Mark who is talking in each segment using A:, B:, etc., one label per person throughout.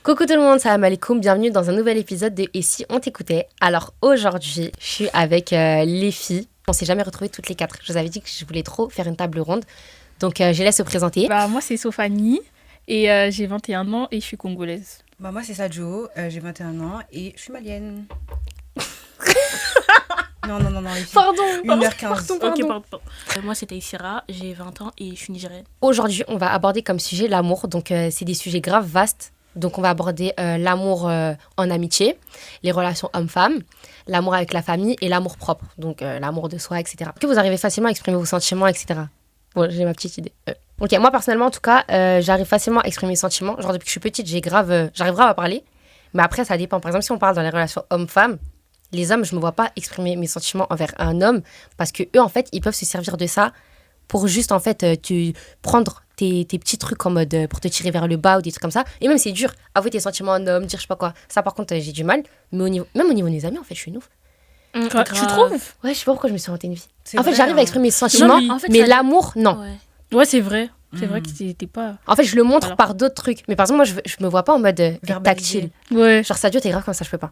A: Coucou tout le monde, salam alaikum, bienvenue dans un nouvel épisode de Et si on t'écoutait. Alors aujourd'hui, je suis avec les filles. On s'est jamais retrouvées toutes les quatre. Je vous avais dit que je voulais trop faire une table ronde. Donc je laisse se présenter.
B: Moi c'est Sophanie et j'ai 21 ans et je suis congolaise.
C: Moi c'est Sadio, j'ai 21 ans et je suis malienne. Non, les filles.
A: Pardon,
C: 1h15.
B: Ok, pardon. Moi c'est Taïsira, j'ai 20 ans et je suis nigérienne.
A: Aujourd'hui, on va aborder comme sujet l'amour. Donc c'est des sujets graves vastes. Donc on va aborder l'amour en amitié, les relations hommes-femmes, l'amour avec la famille et l'amour propre. Donc l'amour de soi, etc. Est-ce que vous arrivez facilement à exprimer vos sentiments, etc. Bon, j'ai ma petite idée. Ok, moi personnellement en tout cas, j'arrive facilement à exprimer mes sentiments. Genre depuis que je suis petite, j'arrive grave à parler. Mais après, ça dépend. Par exemple, si on parle dans les relations hommes-femmes, les hommes, je me vois pas exprimer mes sentiments envers un homme parce que eux, en fait, ils peuvent se servir de ça pour juste, en fait, prendre tes petits trucs en mode pour te tirer vers le bas ou des trucs comme ça. Et même, c'est dur. Avouer tes sentiments à un homme, dire je sais pas quoi. Ça, par contre, j'ai du mal. Mais même au niveau des amis, en fait, je suis une ouf.
B: Tu trouves?
A: Ouais, je sais pas pourquoi je me suis inventée une vie.
C: C'est
A: En fait,
C: vrai,
A: j'arrive à exprimer mes sentiments,
B: Non,
A: mais l'amour, non.
B: Ouais, c'est vrai. C'est vrai que t'es pas...
A: En fait, je le montre
B: Alors.
A: par d'autres trucs. Mais par exemple, moi, je me vois pas en mode tactile.
B: Ouais.
A: Genre, Sadio, t'es grave comme ça, je peux pas.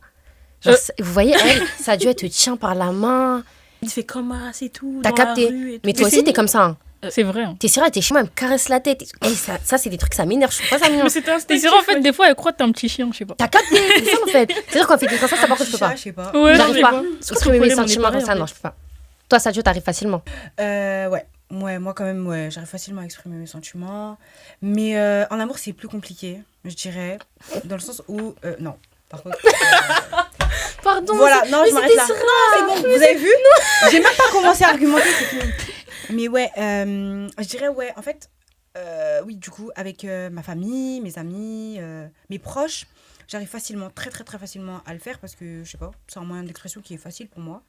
A: Genre, vous voyez, elle, Sadio, elle te tient par la main.
B: Il fait comme c'est tout.
A: T'as
B: dans la
A: capté.
B: rue et
A: Mais
B: tout.
A: toi aussi, t'es comme ça. Hein.
B: C'est vrai. Hein.
A: T'es sérieux, t'es chez moi, elle me caresse la tête. Et ça c'est des trucs, ça m'énerve. Je trouve pas ça mignon.
B: Mais c'est Taïsira, en fait, des fois, elle croit que t'es un petit chien, je sais pas.
A: T'as capté, c'est ça en fait. C'est-à-dire qu'on fait des trucs comme ça, par contre, je peux pas.
C: Je sais pas.
B: Ouais,
A: J'arrive pas.
B: Surtout
A: Exprimer
B: pour
A: mes
B: les
A: sentiments comme
B: pareil,
A: ça,
B: en
A: non,
B: fait.
A: je peux pas. Toi, Sadio, t'arrives facilement.
C: Ouais, moi quand même, ouais, j'arrive facilement à exprimer mes sentiments. Mais en amour, c'est plus compliqué, je dirais. Dans le sens où... non, par contre...
A: Pardon.
C: Voilà, non, je m'arrête là.
A: c'était
C: Non, c'est bon, vous avez vu? J'ai même pas commencé à argumenter, c'est fini. Mais ouais, je dirais, ouais, en fait, oui, du coup, avec ma famille, mes amis, mes proches, j'arrive facilement, très facilement à le faire parce que, je sais pas, c'est un moyen d'expression qui est facile pour moi.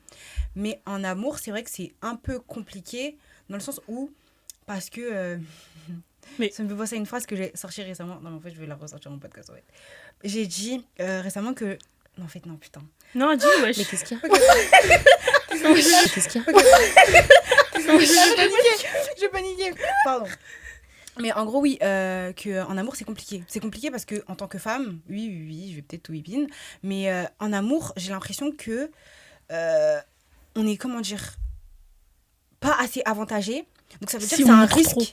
C: Mais en amour, c'est vrai que c'est un peu compliqué dans le sens où, parce que,
B: Mais-
C: ça me fait penser à une phrase que j'ai sortie récemment. Non, mais en fait, je vais la ressortir en podcast, ouais. J'ai dit récemment que... Non, en fait, non, putain.
B: Non, dis, wesh.
A: Mais qu'est-ce qu'il y a Qu'est-ce qu'il y a
C: J'ai paniqué. Pardon. Mais en gros, oui, qu'en amour, c'est compliqué. C'est compliqué parce qu'en tant que femme, oui, je vais peut-être tout whippine, mais en amour, j'ai l'impression que on est, comment dire, pas assez avantagé. Donc ça veut dire
B: Si
C: que c'est
B: on
C: un
B: montre
C: risque.
B: trop.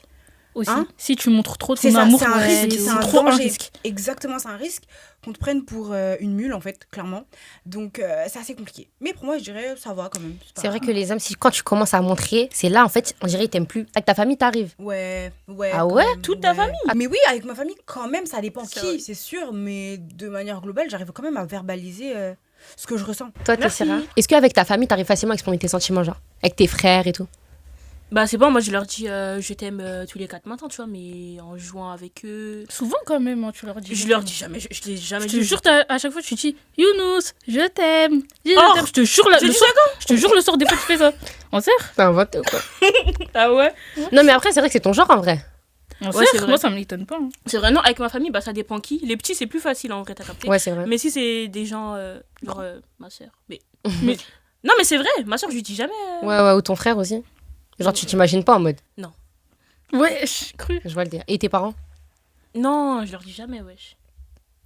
B: Aussi.
C: Hein?
B: Si tu montres trop
C: C'est
B: ton
C: ça,
B: amour,
C: c'est un risque, c'est un
B: trop un
C: danger.
B: risque.
C: Exactement, c'est un risque qu'on te prenne pour une mule, en fait, clairement. Donc, c'est assez compliqué. Mais pour moi, je dirais, ça va quand même.
A: C'est vrai que les hommes, quand tu commences à montrer, c'est là, en fait, on dirait qu'ils t'aiment plus. Avec ta famille, t'arrives.
C: Ouais.
A: Ah
C: quand
A: ouais?
C: même,
B: Toute ta famille?
C: Mais oui, avec ma famille, quand même, ça dépend
B: C'est
C: qui,
B: vrai.
C: c'est sûr. Mais de manière globale, j'arrive quand même à verbaliser ce que je ressens.
A: Toi, t'es
B: Merci.
A: Sarah. Est-ce qu'avec ta famille, t'arrives facilement à exprimer tes sentiments, genre avec tes frères et tout?
D: Bah c'est bon, moi je leur dis je t'aime tous les 4 matins, tu vois, mais en jouant avec eux...
B: Souvent quand même, hein, tu leur dis.
D: Je leur dis jamais, je l'ai jamais
B: Je te
D: dit.
B: jure, à chaque fois, tu dis Younous, je t'aime.
D: Or,
B: Je te jure,
D: j'ai
B: le
D: dit
B: soir, je te jure, le soir, des fois, tu fais ça. On sert?
A: T'es inventé ou quoi?
B: Ah ouais?
A: Non, mais après, c'est vrai que c'est ton genre en vrai.
B: On
D: Ouais,
B: sert?
D: c'est vrai.
B: Moi, ça me m'étonne pas. Hein.
D: C'est vrai, non, avec ma famille, bah ça dépend qui. Les petits, c'est plus facile en vrai, t'as capté.
A: Ouais, c'est vrai.
D: Mais si c'est des gens, genre ma soeur. Mais... Non, mais c'est vrai, ma soeur, je lui dis jamais.
A: Ouais, ou ton frère aussi. Genre, tu t'imagines pas en mode.
B: Ouais, je cru.
A: Je vois le dire. Et tes parents?
D: Non, je leur dis jamais, wesh.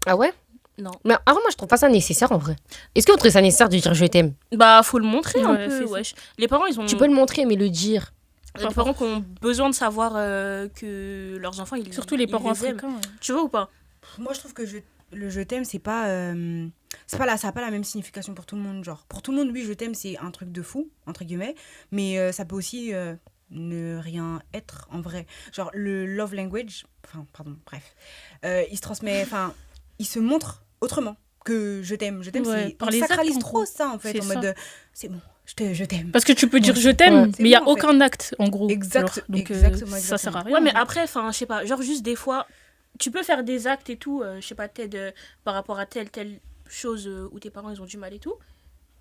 A: Ah ouais?
D: Non.
A: Mais alors, moi, je trouve pas ça nécessaire en vrai. Est-ce que vous trouvez ça nécessaire de dire je t'aime?
D: Bah faut le montrer un
B: Ouais, c'est
D: peu,
B: ça.
D: wesh. Les parents, ils ont...
A: Tu peux le montrer, mais le dire.
D: Les parents qui ont besoin de savoir que leurs enfants, ils
B: Surtout les
D: ils
B: parents
D: les aiment.
B: africains.
D: Tu vois ou pas?
C: Moi, je trouve que le je t'aime, c'est pas là, ça a pas la même signification pour tout le monde. Genre, pour tout le monde, oui, je t'aime, c'est un truc de fou, entre guillemets. Mais ça peut aussi ne rien être en vrai. Genre, le love language, enfin, pardon, bref. Il se transmet, enfin, il se montre autrement que je t'aime. Je t'aime,
B: Ouais,
C: c'est...
B: par
C: On
B: les actes,
C: sacralise
B: en
C: trop
B: gros.
C: ça, en fait,
B: C'est
C: en
B: ça.
C: mode, c'est bon, je t'aime.
B: Parce que tu peux dire
A: Ouais.
B: je t'aime,
C: Ouais.
B: mais il n'y a
C: C'est bon, en fait.
B: aucun acte, en gros.
C: Exact-
B: Alors, donc,
C: exactement,
B: ça sert à
C: exactement.
B: rien.
D: Ouais, mais après, enfin, je sais pas, genre juste des fois, tu peux faire des actes et tout, je sais pas, peut-être par rapport à telle chose où tes parents, ils ont du mal et tout.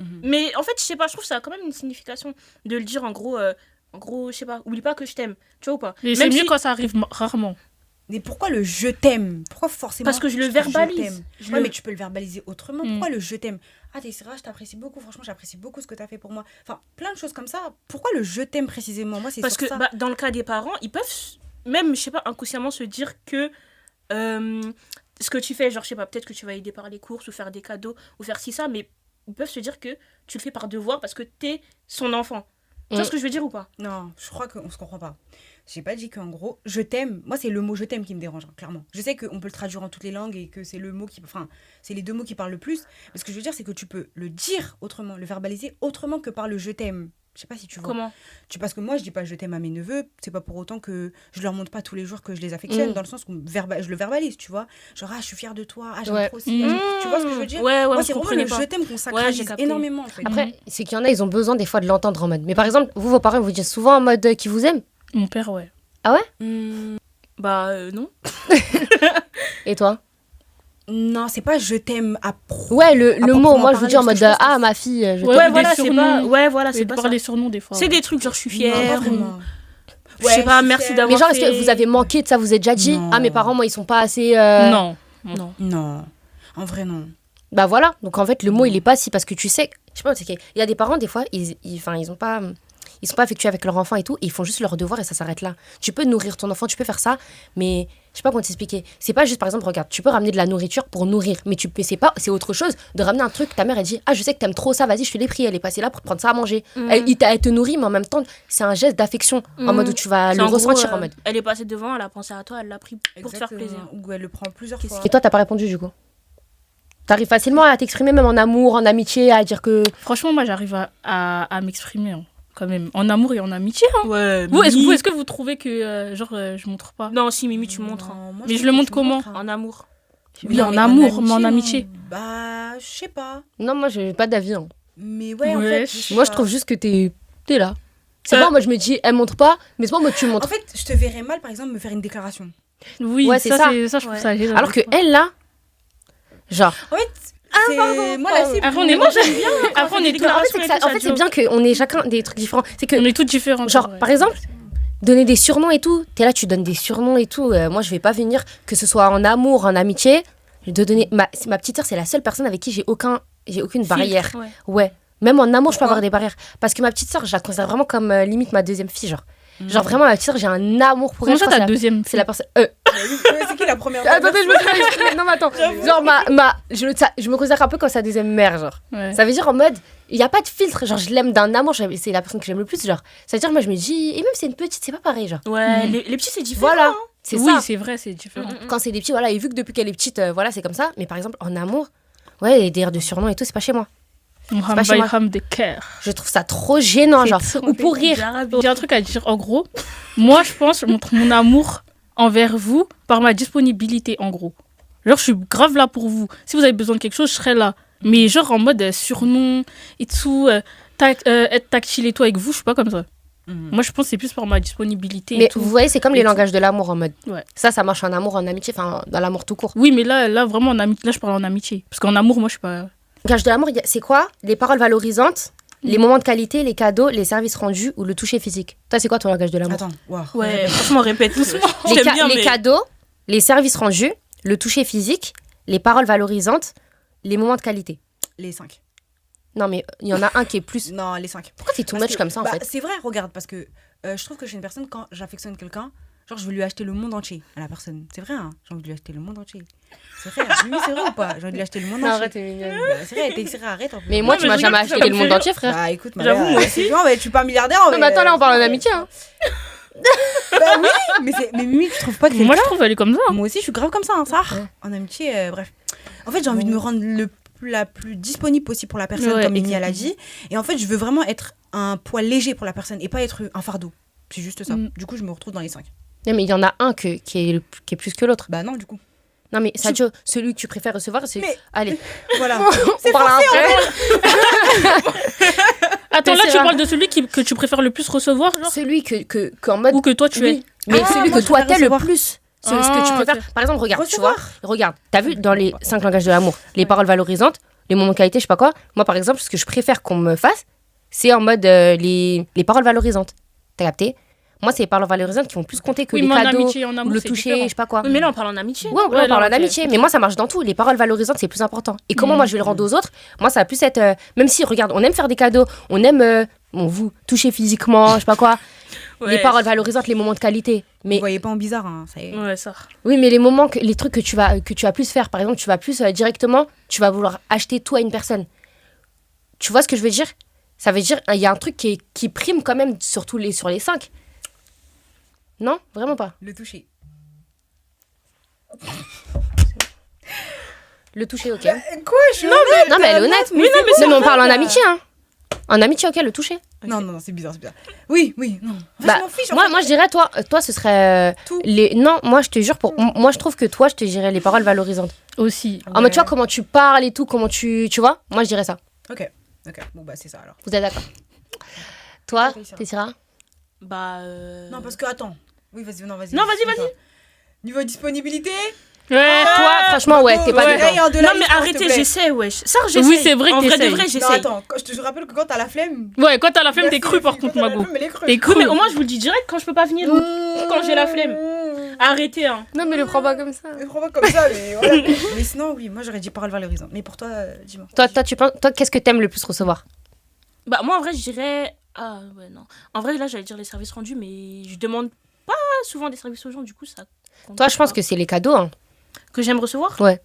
C: Mhm.
D: Mais en fait, je sais pas, je trouve que ça a quand même une signification de le dire en gros, je sais pas, oublie pas que je t'aime, tu vois ou pas?
B: Mais c'est
D: Même
B: mieux
D: si-
B: quand ça arrive rarement.
C: Mais pourquoi le je t'aime? Pourquoi forcément
D: Parce que je le
C: t'aime
D: verbalise.
C: Ouais, mais tu peux le verbaliser autrement.
B: Mm.
C: Pourquoi le je t'aime? Ah, Tessera, je t'apprécie beaucoup. Franchement, j'apprécie beaucoup ce que t'as fait pour moi. Enfin, plein de choses comme ça. Pourquoi le je t'aime précisément? Moi, c'est
D: Parce
C: sur
D: que
C: ça.
D: bah, dans le cas des parents, ils peuvent même, je sais pas, inconsciemment se dire que ce que tu fais, genre, je sais pas, peut-être que tu vas aider par les courses ou faire des cadeaux ou faire ci, ça, mais ils peuvent se dire que tu le fais par devoir parce que t'es son enfant. Tu vois ce que je veux dire ou pas?
C: Non, je crois qu'on se comprend pas. J'ai pas dit qu'en gros, je t'aime. Moi, c'est le mot je t'aime qui me dérange, clairement. Je sais qu'on peut le traduire en toutes les langues et que c'est le mot qui. Enfin, c'est les deux mots qui parlent le plus. Mais ce que je veux dire, c'est que tu peux le dire autrement, le verbaliser autrement que par le je t'aime. Je sais pas si tu vois.
D: Comment?
C: Parce que moi, je dis pas je t'aime à mes neveux. C'est pas pour autant que je leur montre pas tous les jours que je les affectionne, dans le sens où je le verbalise, tu vois. Genre, je suis fière de toi, j'aime trop aussi. Tu vois ce que je veux dire?
D: Ouais,
C: moi,
D: on
C: c'est
D: se
C: vraiment le
D: comprenait
C: je t'aime qu'on
D: Ouais,
C: sacralise
D: j'ai capté.
C: énormément, en fait.
A: Après, c'est qu'il y en a, ils ont besoin des fois de l'entendre en mode. Mais par exemple, vous, vos parents, ils vous disent souvent en mode qui vous aime.
B: Mon père, ouais.
A: Ah ouais?
D: Bah, non.
A: Et toi?
C: Non, c'est pas je t'aime à
A: Ouais, le mot,
C: proprement
A: moi je vous dis en
C: parler,
A: mode
C: parce que je pense que
A: ma fille, je
B: Ouais,
A: t'aime.
D: Ouais,
B: des
D: voilà, c'est
B: surnoms.
D: pas. Ouais, voilà,
B: C'est
D: c'est pas
B: par
D: ça.
B: les surnoms des fois.
D: C'est
B: ouais.
D: des trucs genre je suis
C: Non,
D: fière.
C: pas vraiment.
D: Je sais pas,
C: je suis
D: merci
C: fière.
D: d'avoir
A: Mais genre, est-ce que
D: fait-
A: vous avez manqué de ça, vous êtes déjà dit?
C: Non.
A: Ah, mes parents, moi, ils sont pas assez.
B: Non.
D: Non.
C: Non, en vrai, non.
A: Bah voilà, donc en fait, le mot, il est pas si. Parce que tu sais, je sais pas, c'est qu'il y a des parents, des fois, ils ont pas. Ils sont pas affectueux avec leur enfant et tout, et ils font juste leur devoir et ça s'arrête là. Tu peux nourrir ton enfant, tu peux faire ça, mais je sais pas comment t'expliquer. C'est pas juste, par exemple, regarde, tu peux ramener de la nourriture pour nourrir, mais c'est autre chose de ramener un truc. Ta mère, elle dit, ah, je sais que t'aimes trop ça, vas-y, je te l'ai pris, elle est passée là pour te prendre ça à manger. Elle te nourrit, mais en même temps, c'est un geste d'affection, en mode où tu vas
D: C'est
A: le
D: en gros,
A: ressentir en mode.
D: Elle est passée devant, elle a pensé à toi, elle l'a pris pour te faire plaisir.
C: Ou elle le prend plusieurs
D: Qu'est-ce
C: fois.
A: Et toi, t'as pas répondu du coup? T'arrives facilement à t'exprimer, même en amour, en amitié, à dire que.
B: Franchement, moi, j'arrive à m'exprimer, hein, quand même. En amour et en amitié. Hein.
D: Ouais.
B: Vous, est-ce que vous trouvez que, je montre pas?
D: Non, si Mimi, tu montres.
C: Non, moi,
B: Mais
C: je
B: je le
C: trouve
B: montre
C: que tu
B: comment?
C: montres, hein.
D: En amour.
B: Oui, en amour, mais en amitié.
C: Bah, je sais pas.
A: Non, moi, j'ai pas d'avis. Hein.
C: Mais ouais, en
B: Ouais,
C: fait. sais
A: Moi, je
C: pas.
A: trouve juste que t'es là. C'est pas, moi, je me dis, elle montre pas, mais c'est pas moi, tu montres.
C: En fait, je te verrais mal, par exemple, me faire une déclaration.
B: Oui,
A: Ouais, c'est
B: ça,
A: ça.
B: je trouve ça gênant.
A: Alors que elle, là, genre.
C: En fait, c'est. Moi, la cible.
B: Après, on est moi, j'aime bien. Après, on est
A: En fait, c'est que en fait, c'est bien qu'on ait chacun des trucs différents. C'est que,
B: On est toutes différentes.
A: genre,
B: ouais.
A: par exemple, donner des surnoms et tout, t'es là, tu donnes des surnoms et tout. Moi, je vais pas venir, que ce soit en amour, en amitié, de donner. Ma petite sœur, c'est la seule personne avec qui j'ai aucune barrière.
D: Ouais.
A: Ouais. Même en amour, je peux
C: Pourquoi
A: avoir des barrières. Parce que ma petite sœur, je la considère vraiment comme limite ma deuxième fille, genre. Genre, vraiment, ma petite sœur, j'ai un amour pour
B: Comment
A: elle.
B: ça,
A: Je crois
B: ta
A: que
B: deuxième
A: c'est la personne.
C: C'est qui la première fois
A: Attendez, je me suis pas exprimée. Non, mais attends. Genre, je me considère un peu comme sa deuxième mère, genre.
B: Ouais.
A: Ça veut dire en mode, il n'y a pas de filtre. Genre, je l'aime d'un amour, c'est la personne que j'aime le plus, genre. Ça veut dire, moi, je me dis, et même si c'est une petite, c'est pas pareil, genre.
D: Ouais, les petits, c'est différent.
A: Voilà,
D: hein.
A: c'est
B: Oui,
A: ça.
B: c'est vrai, c'est différent.
A: Quand c'est des petits, voilà, et vu que depuis qu'elle est petite, voilà, c'est comme ça. Mais par exemple, en amour, ouais, les délires de surnom et tout, c'est pas chez moi. pas chez moi.
B: Mohamed de cœur.
A: Je trouve ça trop gênant,
B: C'est
A: genre.
B: trop
A: Ou pour rire.
D: D'Arabie.
B: J'ai un truc à dire. En gros, moi, je pense, je montre mon amour envers vous par ma disponibilité, en gros. Genre, je suis grave là pour vous. Si vous avez besoin de quelque chose, je serai là. Mais genre, en mode surnom et tout, être tactile et tout avec vous, je suis pas comme ça. Moi, je pense que c'est plus par ma disponibilité
A: Mais
B: et tout.
A: vous voyez, c'est comme les
B: Et tout.
A: langages de l'amour en mode.
B: Ouais.
A: Ça marche en amour, en amitié, enfin, dans l'amour tout court.
B: Oui, mais là vraiment, là, je parle en amitié. Parce qu'en amour, moi, je suis pas...
A: Langage de l'amour, c'est quoi? Les paroles valorisantes, les moments de qualité, les cadeaux, les services rendus ou le toucher physique. Toi, c'est quoi ton langage de l'amour?
C: Attends, waouh.
D: Ouais, franchement, répète doucement.
A: Les, les cadeaux, les services rendus, le toucher physique, les paroles valorisantes, les moments de qualité.
C: Les 5.
A: Non, mais il y en a un qui est plus.
C: Non, les 5.
A: Pourquoi t'es too much comme ça en fait?
C: C'est vrai, regarde, parce que je trouve que je suis une personne, quand j'affectionne quelqu'un, genre je veux lui acheter le monde entier à la personne. C'est vrai, hein, j'ai envie de lui acheter le monde entier. C'est vrai, oui, c'est vrai ou pas? J'ai envie de lui acheter le monde
A: Non,
C: entier.
A: arrête, t'es mignonne.
C: Bah, c'est vrai, t'es sérieux, arrête. En plus.
A: Mais moi,
B: Non,
A: tu
B: mais
A: m'as
B: je
A: jamais
B: rigole, ça
A: acheté
B: me
A: le
B: fait
A: monde
B: rire.
A: entier, frère.
C: Bah écoute,
D: J'avoue, moi aussi.
C: Non, mais je suis pas milliardaire.
A: Non, mais attends, là, on parle en amitié. Hein.
C: Bah oui, mais Mimi, tu trouves pas que c'est
B: Moi, je trouve elle est comme ça.
C: Moi aussi, je suis grave comme ça, hein, ça.
A: Ouais.
C: En amitié, bref. En fait, j'ai envie de me rendre la plus disponible possible pour la personne,
B: Ouais,
C: comme Mimi elle a dit. Et en fait, je veux vraiment être un poids léger pour la personne et pas être un fardeau. C'est juste ça. Du coup, je me retrouve dans les 5.
A: Non, mais il y en a un qui est plus que l'autre.
C: Bah non, du coup.
A: Non, mais Sadio, celui que tu préfères recevoir, c'est.
C: Mais-
A: Allez,
C: Voilà.
A: on parle après.
B: Attends,
A: Mais
B: là,
A: c'est
B: tu
A: vrai.
B: parles de celui que tu préfères le plus recevoir, genre
A: Celui qu'en mode.
B: ou que toi, tu es.
A: Oui, mais
C: Ah,
A: celui
C: moi,
A: que
C: je
A: toi
C: préfère
A: t'es le
C: recevoir.
A: plus. Ce que
B: Ah,
A: tu préfères.
B: ok.
A: Par exemple, regarde,
C: Recevoir.
A: tu vois. Regarde, t'as vu dans les 5 langages de l'amour, les paroles valorisantes, les moments de qualité, je sais pas quoi. Moi, par exemple, ce que je préfère qu'on me fasse, c'est en mode les paroles valorisantes. T'as capté? Moi, c'est les paroles valorisantes qui vont plus compter que
B: Oui,
A: les
B: mais en
A: cadeaux
B: amitié et en
A: ou
B: amour,
A: le
B: c'est
A: toucher,
B: différent.
A: je sais pas quoi.
D: Oui, mais là, on parle en amitié.
A: Ouais, on
B: Ouais,
A: parle
B: non,
A: en amitié, mais moi ça marche dans tout. Les paroles valorisantes, c'est plus important. Et comment moi je vais le rendre aux autres? Moi, ça va plus être. Même si, regarde, on aime faire des cadeaux, on aime Bon, vous, toucher physiquement, je sais pas quoi.
D: Ouais.
A: Les paroles valorisantes, les moments de qualité.
C: Vous
A: Mais
C: voyez pas en bizarre, hein, ça y est.
D: Ouais, ça.
A: oui, mais les trucs que tu vas plus faire, par exemple, tu vas plus directement, tu vas vouloir acheter tout à une personne. Tu vois ce que je veux dire? Ça veut dire, il y a un truc qui prime quand même sur les 5. Non, vraiment pas.
C: Le toucher.
A: Le toucher, ok.
C: Quoi, je suis
A: Non, mais elle est honnête.
D: Oui, non, mais
A: Non, mais on parle en amitié, hein. En amitié, ok, le toucher.
C: Non, c'est bizarre. Oui, non. En fait,
A: Bah,
C: je m'en fiche. en
A: moi,
C: fait.
A: moi, je dirais, toi, ce serait
C: Tout.
A: Non, moi, je te jure, moi, je trouve que toi, je te dirais les paroles valorisantes.
B: Aussi.
A: En mode, tu vois, comment tu parles et tout, comment tu vois. Moi, je dirais ça.
C: Ok, bon, bah, c'est ça alors.
A: Vous êtes d'accord? Toi,
C: Ok, ça va.
A: Tessira?
D: Bah.
C: Non, parce que, attends. Oui, vas-y.
D: Non, vas-y.
C: Niveau disponibilité.
B: Ouais.
A: Toi, franchement, ouais, t'es pas
B: Ouais.
A: dedans.
D: Non, mais arrêtez, j'essaie, wesh. Ça, j'essaie.
B: Oui, c'est vrai que
D: En vrai de
B: t'essayes.
D: vrai,
C: Non,
D: j'essaie.
C: attends, je te rappelle que quand t'as la flemme.
B: Ouais, quand t'as la flemme, t'es
C: Merci,
B: cru
C: les
B: par
C: filles,
B: contre,
C: quand t'as la
B: Mago.
C: flemme, elle est crue.
B: T'es
D: Oui,
B: cru.
D: mais au moins, je vous le dis direct quand je peux pas venir. Quand j'ai la flemme. Arrêtez, hein.
A: Non, mais le prends pas comme ça.
C: Je prends pas comme ça, mais voilà. Mais sinon, oui, moi j'aurais dit paroles valorisantes. Mais pour toi, dis-moi.
A: Toi, qu'est-ce que t'aimes le plus recevoir?
D: Bah, moi, en vrai, je dirais. Ah, ouais, non. En vrai, là, j'allais dire les services rendus, mais je demande pas souvent des services aux gens, du coup, ça. compte
A: Toi, je pense
D: pas.
A: que c'est les cadeaux, hein.
D: Que j'aime recevoir.
B: Ouais,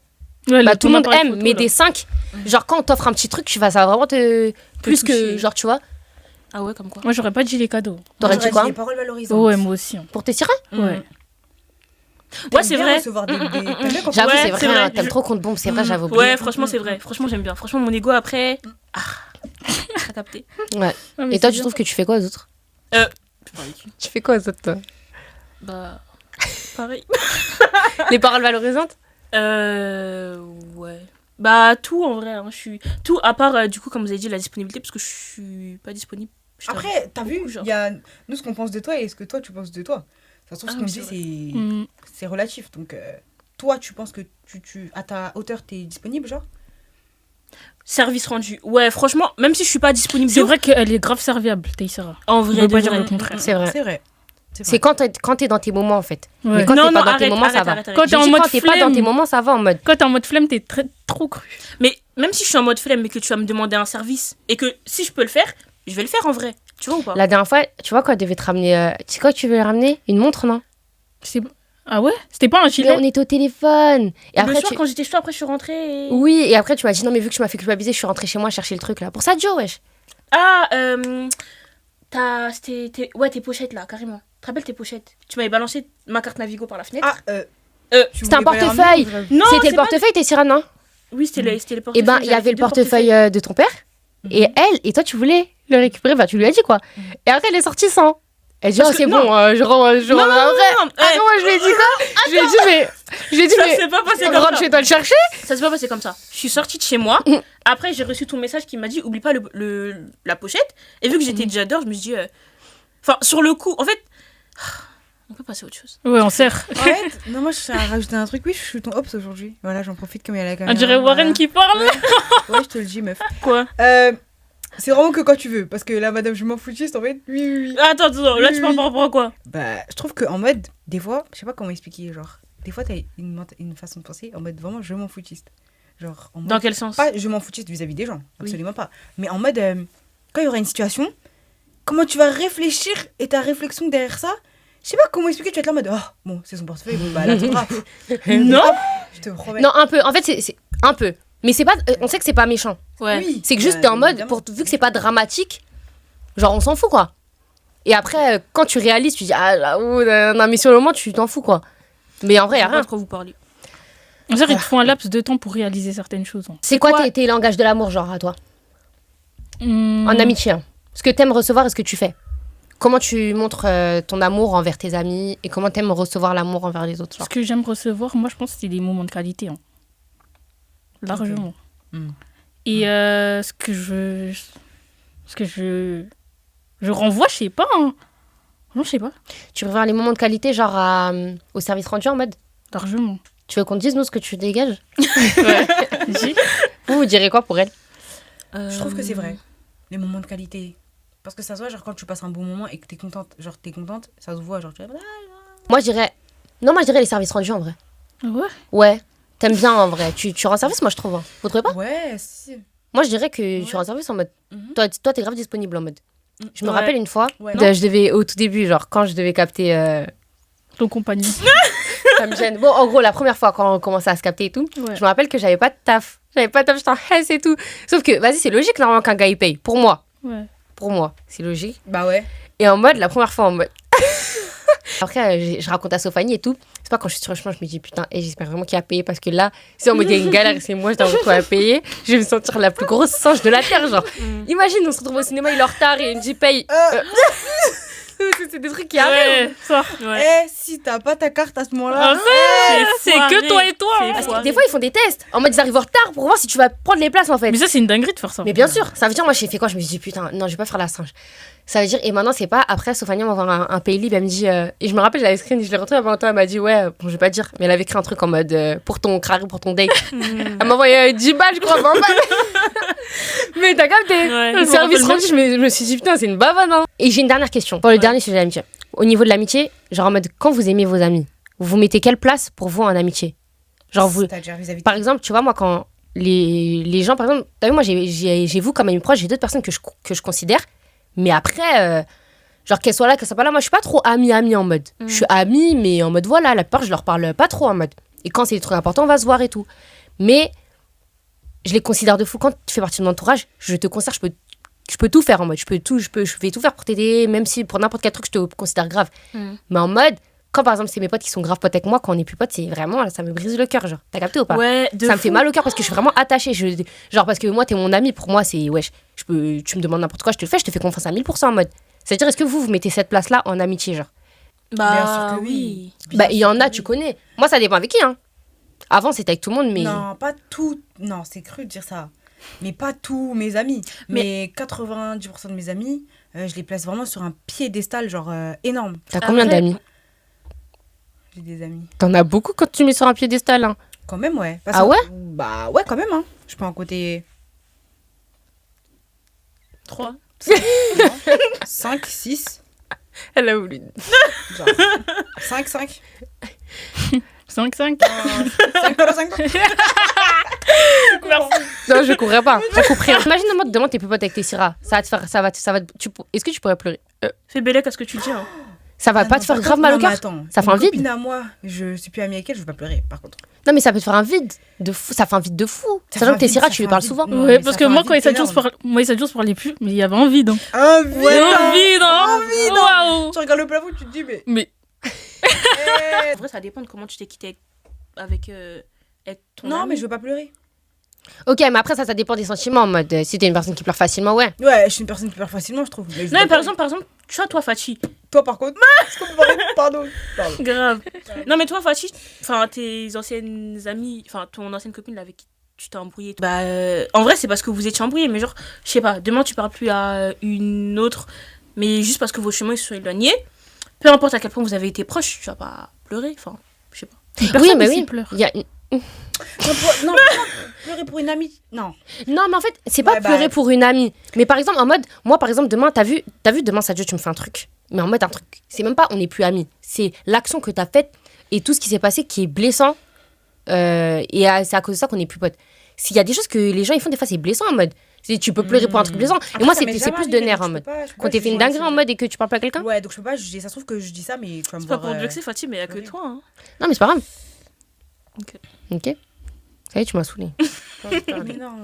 A: Bah, tout le monde
B: appareil
A: aime,
B: photo,
A: mais
B: là.
A: des 5, genre quand on t'offre un petit truc, ça va vraiment te. Plus que.
D: toucher.
A: Genre, tu vois.
D: Ah ouais, comme quoi.
B: Moi, j'aurais pas dit les cadeaux.
A: T'aurais
C: Moi,
A: dit quoi?
C: les paroles valorisantes.
B: Ouais, moi aussi. Hein.
A: Pour Tessira?
B: Ouais.
D: Ouais, c'est vrai.
C: Recevoir des... T'aimes bien quand
A: J'avoue,
D: Ouais,
A: c'est vrai,
D: c'est vrai.
A: hein, t'aimes trop compte bombe, c'est vrai, j'avais oublié.
D: Ouais, franchement, c'est vrai. Franchement, j'aime bien. Franchement, mon ego après. Ah, t'as capté.
A: Ouais.
B: Ouais, mais
A: Et toi,
B: c'est
A: tu
B: bien.
A: trouves que tu fais quoi aux autres?
D: Je parle avec lui.
A: Tu fais quoi aux autres, toi?
D: Bah, pareil.
A: Les paroles valorisantes?
D: Ouais. Bah, tout en vrai. Hein. Je suis... Tout, à part, du coup, comme vous avez dit, la disponibilité, parce que je suis pas disponible. Je t'avoue.
C: Après, t'as vu,
D: Beaucoup, genre.
C: il y a nous ce qu'on pense de toi et ce que toi tu penses de toi. Ça se trouve, ce
D: Ah,
C: qu'on
D: oui,
C: dit,
D: c'est
B: Mm.
C: c'est relatif. Donc, toi, tu penses que à ta hauteur, t'es disponible, genre
D: Service rendu. Ouais, franchement, même si je suis pas disponible,
B: C'est
D: de
B: vrai qu'elle est grave serviable, Taïsara.
D: en
B: On
D: vrai,
B: peut
D: de
B: pas dire
D: vrai.
B: le contraire.
A: C'est vrai.
C: C'est vrai.
A: C'est quand t'es dans tes moments, en fait.
B: Ouais.
A: Mais quand
D: Non,
A: t'es
D: non,
A: pas dans tes
D: arrête,
A: moments, ça
D: arrête,
A: va.
D: arrête, arrête.
B: Quand
A: J'ai
B: t'es en
A: dit,
B: mode
A: quand t'es pas dans tes
B: flemme,
A: moments, ça va en mode.
B: quand t'es en mode flemme, t'es trop cru.
D: Mais même si je suis en mode flemme, mais que tu vas me demander un service, et que si je peux le faire, je vais le faire en vrai. Tu vois ou pas?
A: La dernière fois, tu vois, quand elle devait te ramener. Tu sais quoi que tu veux ramener? Une montre, non?
B: Ah ouais? C'était pas un
A: Mais
B: gilet?
A: on était au téléphone. Et
D: Le
A: après,
D: soir, quand j'étais chez toi, après, je suis rentrée. Et...
A: Oui, et après, tu m'as dit non, mais vu que tu m'as fait culpabiliser, je suis rentrée chez moi chercher le truc là. Pour ça, Joe, wesh.
D: Ah, c'était ouais, tes pochettes là, carrément. Tu te rappelles tes pochettes? Tu m'avais balancé ma carte Navigo par la fenêtre.
C: Ah,
A: C'était un portefeuille.
D: non,
A: C'était
D: c'est
A: le
D: pas-
A: portefeuille, t'es Cyrano, non?
D: Oui, c'était le
A: Et
D: portefeuille.
A: ben, il y
D: j'avais
A: avait le
D: deux
A: portefeuille de ton père. Et elle, et toi, tu voulais le récupérer. Bah, tu lui as dit quoi. Et après, elle est sortie sans. Elle dit,
D: Parce
A: oh,
D: que-
A: c'est
D: non.
A: bon, je rentre
D: Non, non,
A: après.
D: non,
A: Ah non, moi, je lui ai dit quoi? Je lui ai dit,
D: Ça
A: mais.
D: s'est pas passé comme
A: Rentre
D: ça.
A: chez toi le chercher.
D: Ça s'est pas passé comme ça. Je suis sortie de chez moi.
A: Mm.
D: Après, j'ai reçu ton message qui m'a dit oublie pas la pochette. Et vu que j'étais déjà dehors, je me suis dit. Enfin, sur le coup, en fait. On peut passer à autre chose.
B: Ouais, on sert.
C: En fait, non, moi je tiens à rajouter un truc. Oui, je suis ton ops aujourd'hui. Voilà, j'en profite comme il y a la caméra.
B: On dirait Warren
C: Voilà.
B: qui parle.
C: Ouais, je te le dis, meuf.
D: Quoi?
C: C'est vraiment que quand tu veux. Parce que là, madame, je m'en foutiste, en fait. Oui.
D: Attends, là, tu
C: Oui,
D: parles
C: oui.
D: par rapport à quoi?
C: Bah, je trouve qu'en mode, des fois, je sais pas comment expliquer, genre, des fois, t'as une façon de penser en mode vraiment, je m'en foutiste. Genre, en mode,
D: Dans quel sens?
C: pas je m'en foutiste vis-à-vis des gens, absolument pas. Mais en mode, quand il y aura une situation, comment tu vas réfléchir et ta réflexion derrière ça, je sais pas comment expliquer, tu vas être là en mode, oh, bon, c'est son portefeuille, bon, bah, là, tu auras.
D: Non?
C: Je te promets.
A: Non, un peu. En fait, c'est un peu. Mais c'est pas. On sait que c'est pas méchant.
D: Ouais.
C: Oui.
A: C'est que juste,
C: Bah,
A: t'es en mode,
C: évidemment.
A: vu que c'est pas dramatique, genre, on s'en fout, quoi. Et après, quand tu réalises, tu dis, ah, là, non, mais sur le moment, tu t'en fous, quoi. Mais en vrai,
D: Je
A: y a
D: sais pas
A: rien.
D: de quoi vous parlez.
B: On dirait qu'il te faut un laps de temps pour réaliser certaines choses. Hein.
A: C'est quoi tes langages de l'amour, genre, à toi? En amitié, hein. Ce que t'aimes recevoir et ce que tu fais. Comment tu montres ton amour envers tes amis et comment t'aimes recevoir l'amour envers les autres, genre.
B: Ce que j'aime recevoir, moi, je pense que c'est des moments de qualité. Hein. Largement.
C: Mm.
B: Et ce que je renvoie, je sais pas. Hein. Non, je sais pas.
A: Tu préfères les moments de qualité, genre, au service rendu, en mode,
B: Largement.
A: tu veux qu'on te dise, nous, ce que tu dégages?
B: Si.
A: Vous direz quoi pour elle?
C: Je trouve que c'est vrai. Les moments de qualité. Parce que ça se voit, genre, quand tu passes un bon moment et que t'es contente, ça se voit, genre, tu vois.
A: Moi, je dirais... Non, moi, je dirais les services rendus, en vrai.
B: Ouais.
A: Ouais. T'aimes bien, en vrai. Tu rends service, moi, je trouve. Hein. Vous trouvez pas?
C: Ouais, si.
A: Moi, je dirais que
C: Ouais.
A: tu rends service en mode...
C: Mhm.
A: Toi, t'es grave disponible en mode... Je me
B: Ouais.
A: rappelle une fois,
C: Ouais.
A: je devais, au tout début, genre quand je devais capter.
B: Ton compagnon.
A: Ça me gêne. Bon, en gros, la première fois quand on commençait à se capter et tout,
B: Ouais.
A: je me rappelle que j'avais pas de taf. J'étais en hesse et tout. Sauf que, vas-y, c'est logique normalement qu'un gars il paye. Pour moi.
B: Ouais.
A: Pour moi, c'est logique.
C: Bah ouais.
A: Et en mode, la première fois en mode. Après, je raconte à Sophanie et tout. C'est pas quand je suis sur le chemin, je me dis putain, et j'espère vraiment qu'il a payé parce que là, si en mode il y a une galère et c'est moi, je dois me retrouver à payer, je vais me sentir la plus grosse singe de la terre. Genre, imagine, on se retrouve au cinéma, il est en retard et il me dit paye. C'est des trucs qui arrivent.
B: Ouais, ça.
C: Eh, si t'as pas ta carte à ce moment-là.
B: Ah, c'est que toi et toi. hein.
A: Parce que des fois, ils font des tests. En mode, ils arrivent en retard pour voir si tu vas prendre les places en fait.
B: Mais ça, c'est une dinguerie de faire ça.
A: Mais bien sûr, ça veut dire, moi, j'ai fait quoi? Je me suis dit, putain, non, je vais pas faire la singe. Ça veut dire, et maintenant, c'est pas. Après, Sophania m'envoie un pays libre, elle me dit. Et je me rappelle, j'avais screen, je l'ai retrouvé avant toi, elle m'a dit, ouais, bon, je vais pas dire, mais elle avait écrit un truc en mode pour ton crari, pour ton date. Elle m'a envoyé 10 balles, je crois, 20 balles. Mais t'as capté?
B: Ouais,
A: Le
B: je me
A: service
B: rappelle
A: rendu, je me suis dit, putain, c'est une bavane. Hein. Et j'ai une dernière question pour le dernier sujet d'amitié. Au niveau de l'amitié, genre en mode, quand vous aimez vos amis, vous mettez quelle place pour vous en amitié? Genre, vous.
C: C'est-à-dire vis-à-vis de-
A: Par exemple, tu vois, moi, quand les gens, par exemple, t'as vu, moi, j'ai vous comme amie proche, j'ai d'autres personnes que je considère, mais après, genre qu'elles soient là, qu'elles soient pas là, moi, je suis pas trop amie en mode. Je suis amie, mais en mode, voilà, la plupart, je leur parle pas trop en mode. Et quand c'est des trucs importants, on va se voir et tout. Mais je les considère de fou. Quand tu fais partie de mon entourage, je te considère, je peux tout faire en mode. Je vais tout faire pour t'aider, même si pour n'importe quel truc, je te considère grave. Mais en mode, quand par exemple, c'est mes potes qui sont grave potes avec moi, quand on est plus potes, c'est vraiment, ça me brise le cœur, genre. T'as capté ou pas?
D: Ouais, de
A: Ça me
D: fou.
A: fait mal au cœur parce que je suis vraiment attachée. Genre, parce que moi, t'es mon ami, pour moi, c'est, wesh, tu me demandes n'importe quoi, je te le fais, je te fais confiance à 1000% en mode. C'est-à-dire, est-ce que vous mettez cette place-là en amitié, genre?
D: Bah,
C: Bien sûr que oui.
A: Bah, il y en
C: sûr
A: a,
C: que
A: tu
C: oui.
A: connais. Moi, ça dépend avec qui, hein. Avant, c'était avec tout le monde, mais.
C: Non, pas tout. Non, c'est cru de dire ça. Mais pas tous mes amis. Mais 90% de mes amis, je les place vraiment sur un piédestal, genre énorme.
A: T'as combien
D: Après-
A: d'amis?
C: J'ai des amis.
A: T'en as beaucoup quand tu mets sur un piédestal, hein.
C: Quand même, ouais.
A: Ah ouais?
C: Bah ouais, quand même. Hein. Je peux en côté
D: 3.
C: 5, 6.
A: Elle a voulu.
C: Genre 5, 5.
B: 5-5.
C: 5 pas 5
A: Non, je courrais pas. Je couperais. Imagine, moi, demain, t'es plus pote avec tes Syrah. Ça va te faire. Est-ce que tu pourrais pleurer?
D: Fais bélec à ce que tu dis. Hein.
A: Ça va pas te faire grave mal au cœur? Ça fait un vide?
C: Copine à moi, je suis plus amie avec elle, je vais pas pleurer par contre.
A: Non, mais ça peut te faire un vide de fou. Ça fait un vide de fou.
C: Ça
A: Sachant
C: fait
A: que tes
C: un vide,
A: Syrah,
C: ça
A: tu lui
C: fait un
A: parles
C: vide.
A: souvent.
C: Non,
B: Ouais,
C: mais
B: parce
C: ça
B: que
C: fait
B: moi,
C: un
B: quand
C: vide
B: il s'adjure se parlait plus, mais il y avait un vide. Hein.
C: Un
B: Il y avait un vide, hein.
C: Un vide,
B: Waouh.
C: Tu regardes le plafond, tu te dis, mais.
B: Mais
D: En vrai, ça dépend de comment tu t'es quitté avec ton
C: Non,
D: ami.
C: mais je veux pas pleurer.
A: Ok, mais après, ça dépend des sentiments. En mode, si t'es une personne qui pleure facilement, ouais.
C: Ouais, je suis une personne qui pleure facilement, je trouve. Mais je
D: Non,
C: veux
D: mais
C: pas
D: par exemple, tu vois, toi, Fatih.
C: pleurer. Toi, par contre. Est-ce qu'on peut parler Pardon.
D: Grave. Non, mais toi, Fatih, enfin, tes anciennes amies, enfin, ton ancienne copine là, avec qui tu t'es embrouillée. Bah, en vrai, c'est parce que vous étiez embrouillés, mais genre, je sais pas, demain, tu parles plus à une autre, mais juste parce que vos chemins ils se sont éloignés. Peu importe à quel point vous avez été proches, tu vas pas pleurer, enfin, je sais pas.
A: Oui, mais
B: ici
A: oui.
B: pleure.
A: Il y a
C: Non, pleurer pour une amie. Non.
A: Non, mais en fait, c'est pas
C: Ouais, bah-
A: pleurer pour une amie. Mais par exemple, en mode, moi, par exemple, demain, t'as vu, demain, Sadio, tu me fais un truc. Mais en mode, un truc, c'est même pas, on n'est plus amis. C'est l'action que t'as faite et tout ce qui s'est passé qui est blessant. C'est à cause de ça qu'on n'est plus potes. S'il y a des choses que les gens ils font, des fois, c'est blessant en mode. Tu peux pleurer pour un truc blessant. Et moi, c'est plus de nerfs en mode. Quand t'es fait une dinguerie en mode et que tu parles pas à quelqu'un.
C: Ouais, donc je peux pas juger. Ça se trouve que je dis ça, mais tu vas me
D: C'est pas
C: voir.
D: pour te vexer, Fatih, mais il y a que
C: oui.
D: toi. Hein.
A: Non, mais c'est pas grave.
D: Ok.
A: Ok. Ça y est, tu m'as saoulé.
C: Mais non,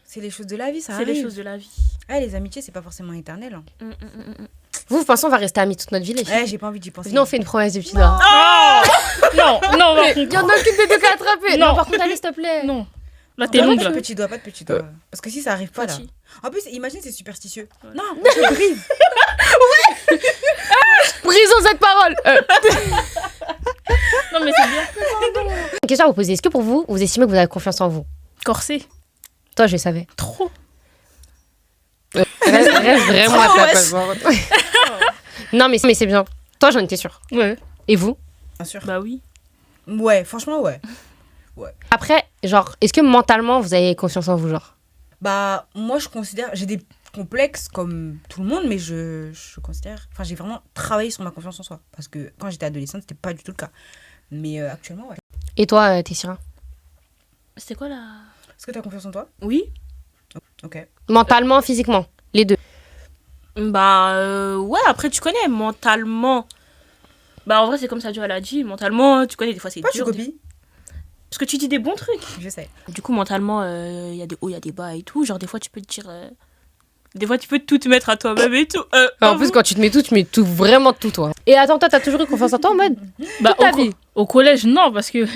C: c'est les choses de la vie, ça
D: C'est
C: arrive.
D: les choses de la vie.
C: Les amitiés, c'est pas forcément éternel. Hein.
A: Vous pensez on va rester amis toute notre vie, les filles?
C: J'ai pas envie d'y penser.
A: Sinon, on fait une promesse de petits doigts.
B: Non, non, par
A: Il y
B: contre.
A: en a aucune des deux qui a attrapé.
B: Non.
A: Non, par contre, allez, s'il te plaît.
B: Non. Là, t'es
C: Pas
B: longue,
C: de
B: là.
C: petits doigts, pas de petits doigts. Parce que si ça arrive pas là.
D: Fatih.
C: En plus, imagine, c'est superstitieux.
D: Ouais.
C: Non, je brise.
A: Brisons cette parole.
B: Non, mais c'est bien.
A: Une question à vous poser. Est-ce que pour vous, vous estimez que vous avez confiance en vous?
B: Corsé.
A: Toi, je le savais.
B: Trop.
A: Reste vraiment à
D: Oh,
A: ta
D: ouais.
A: place. Non, mais c'est bien. Toi, j'en étais sûre.
B: Ouais.
A: Et vous?
C: Bien sûr.
D: Bah oui.
C: Ouais, franchement, ouais.
A: Après, genre, est-ce que mentalement, vous avez confiance en vous, genre?
C: Bah, moi, je considère. J'ai des complexes comme tout le monde, mais je considère. Enfin, j'ai vraiment travaillé sur ma confiance en soi. Parce que quand j'étais adolescente, c'était pas du tout le cas. Mais actuellement, ouais.
A: Et toi, Tessira?
D: C'était quoi là?
C: Est-ce que t'as confiance en toi?
D: Oui.
C: Ok.
A: Mentalement, physiquement, les deux.
D: Ouais, après, tu connais, mentalement. En vrai, c'est comme ça, elle a dit. Mentalement, tu connais, des fois, c'est
C: Pourquoi tu
D: dur.
C: copies?
D: Parce que tu dis des bons trucs.
C: Je sais.
D: Du coup, mentalement, il y a des hauts, il y a des bas et tout. Genre, des fois, tu peux te dire. Des fois, tu peux tout te mettre à toi-même et tout.
A: En plus, quand tu te mets tout, vraiment tout, toi. Et attends, toi, t'as toujours eu confiance en toi en mode ta vie.
B: Au collège, non, parce que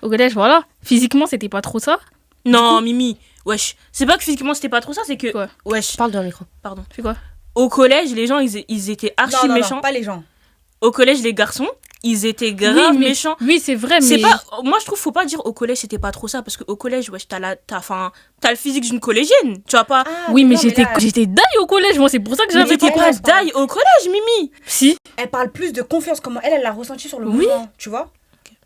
B: au collège, voilà, physiquement, c'était pas trop ça.
D: Non, Mimi, wesh. C'est pas que physiquement, c'était pas trop ça, c'est que.
B: Quoi
D: Wesh.
A: Parle dans le micro.
D: Pardon.
B: C'est quoi
D: Au collège, les gens, ils étaient archi méchants.
C: Non, pas les gens.
D: Au collège, les garçons, ils étaient grave méchants.
B: Oui, c'est vrai,
D: C'est
B: mais.
D: pas, moi, je trouve, faut pas dire au collège, c'était pas trop ça. Parce qu'au collège, wesh, t'as le physique d'une collégienne. Tu vois pas.
C: Ah,
B: Oui, mais
C: non,
B: j'étais
C: là,
B: die au collège, moi, c'est pour ça que
D: Mais
B: j'avais
D: t'étais
B: pas.
D: pas die au collège, Mimi.
B: Si.
C: elle parle plus de confiance, comment elle l'a ressenti sur le
B: Oui.
C: moment, tu vois.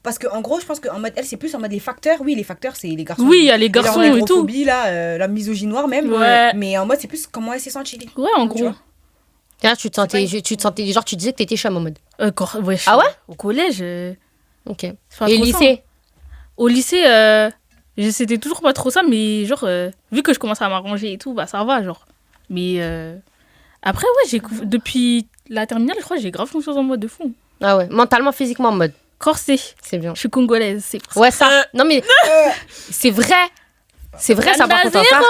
C: Parce qu'en gros, je pense qu'en mode, elle, c'est plus en mode les facteurs. Oui, les facteurs, c'est les garçons.
B: Oui, il y a les garçons et tout.
C: L'androphobie, là, la misogynoire même.
D: Ouais.
C: Mais en mode, c'est plus comment elle s'est sentie.
B: Ouais, en
C: Tu
B: gros.
C: vois.
A: Tiens, tu te sentais, genre, tu disais que t'étais chum en mode.
B: Ouais,
A: Ah ouais?
B: Au collège.
A: Ok.
B: c'est pas
A: Et
B: trop
A: lycée
B: ça. Au lycée, c'était toujours pas trop ça, mais genre, vu que je commençais à m'arranger et tout, bah ça va, genre. Mais après, ouais, depuis la terminale, je crois que j'ai grave confiance en moi de fou.
A: Ah ouais, mentalement, physiquement en mode.
B: Corsé.
A: C'est bien.
B: Je suis congolaise, c'est pour ça.
A: Ouais, ça. Non, mais c'est vrai. C'est vrai, ça, par contre, ça.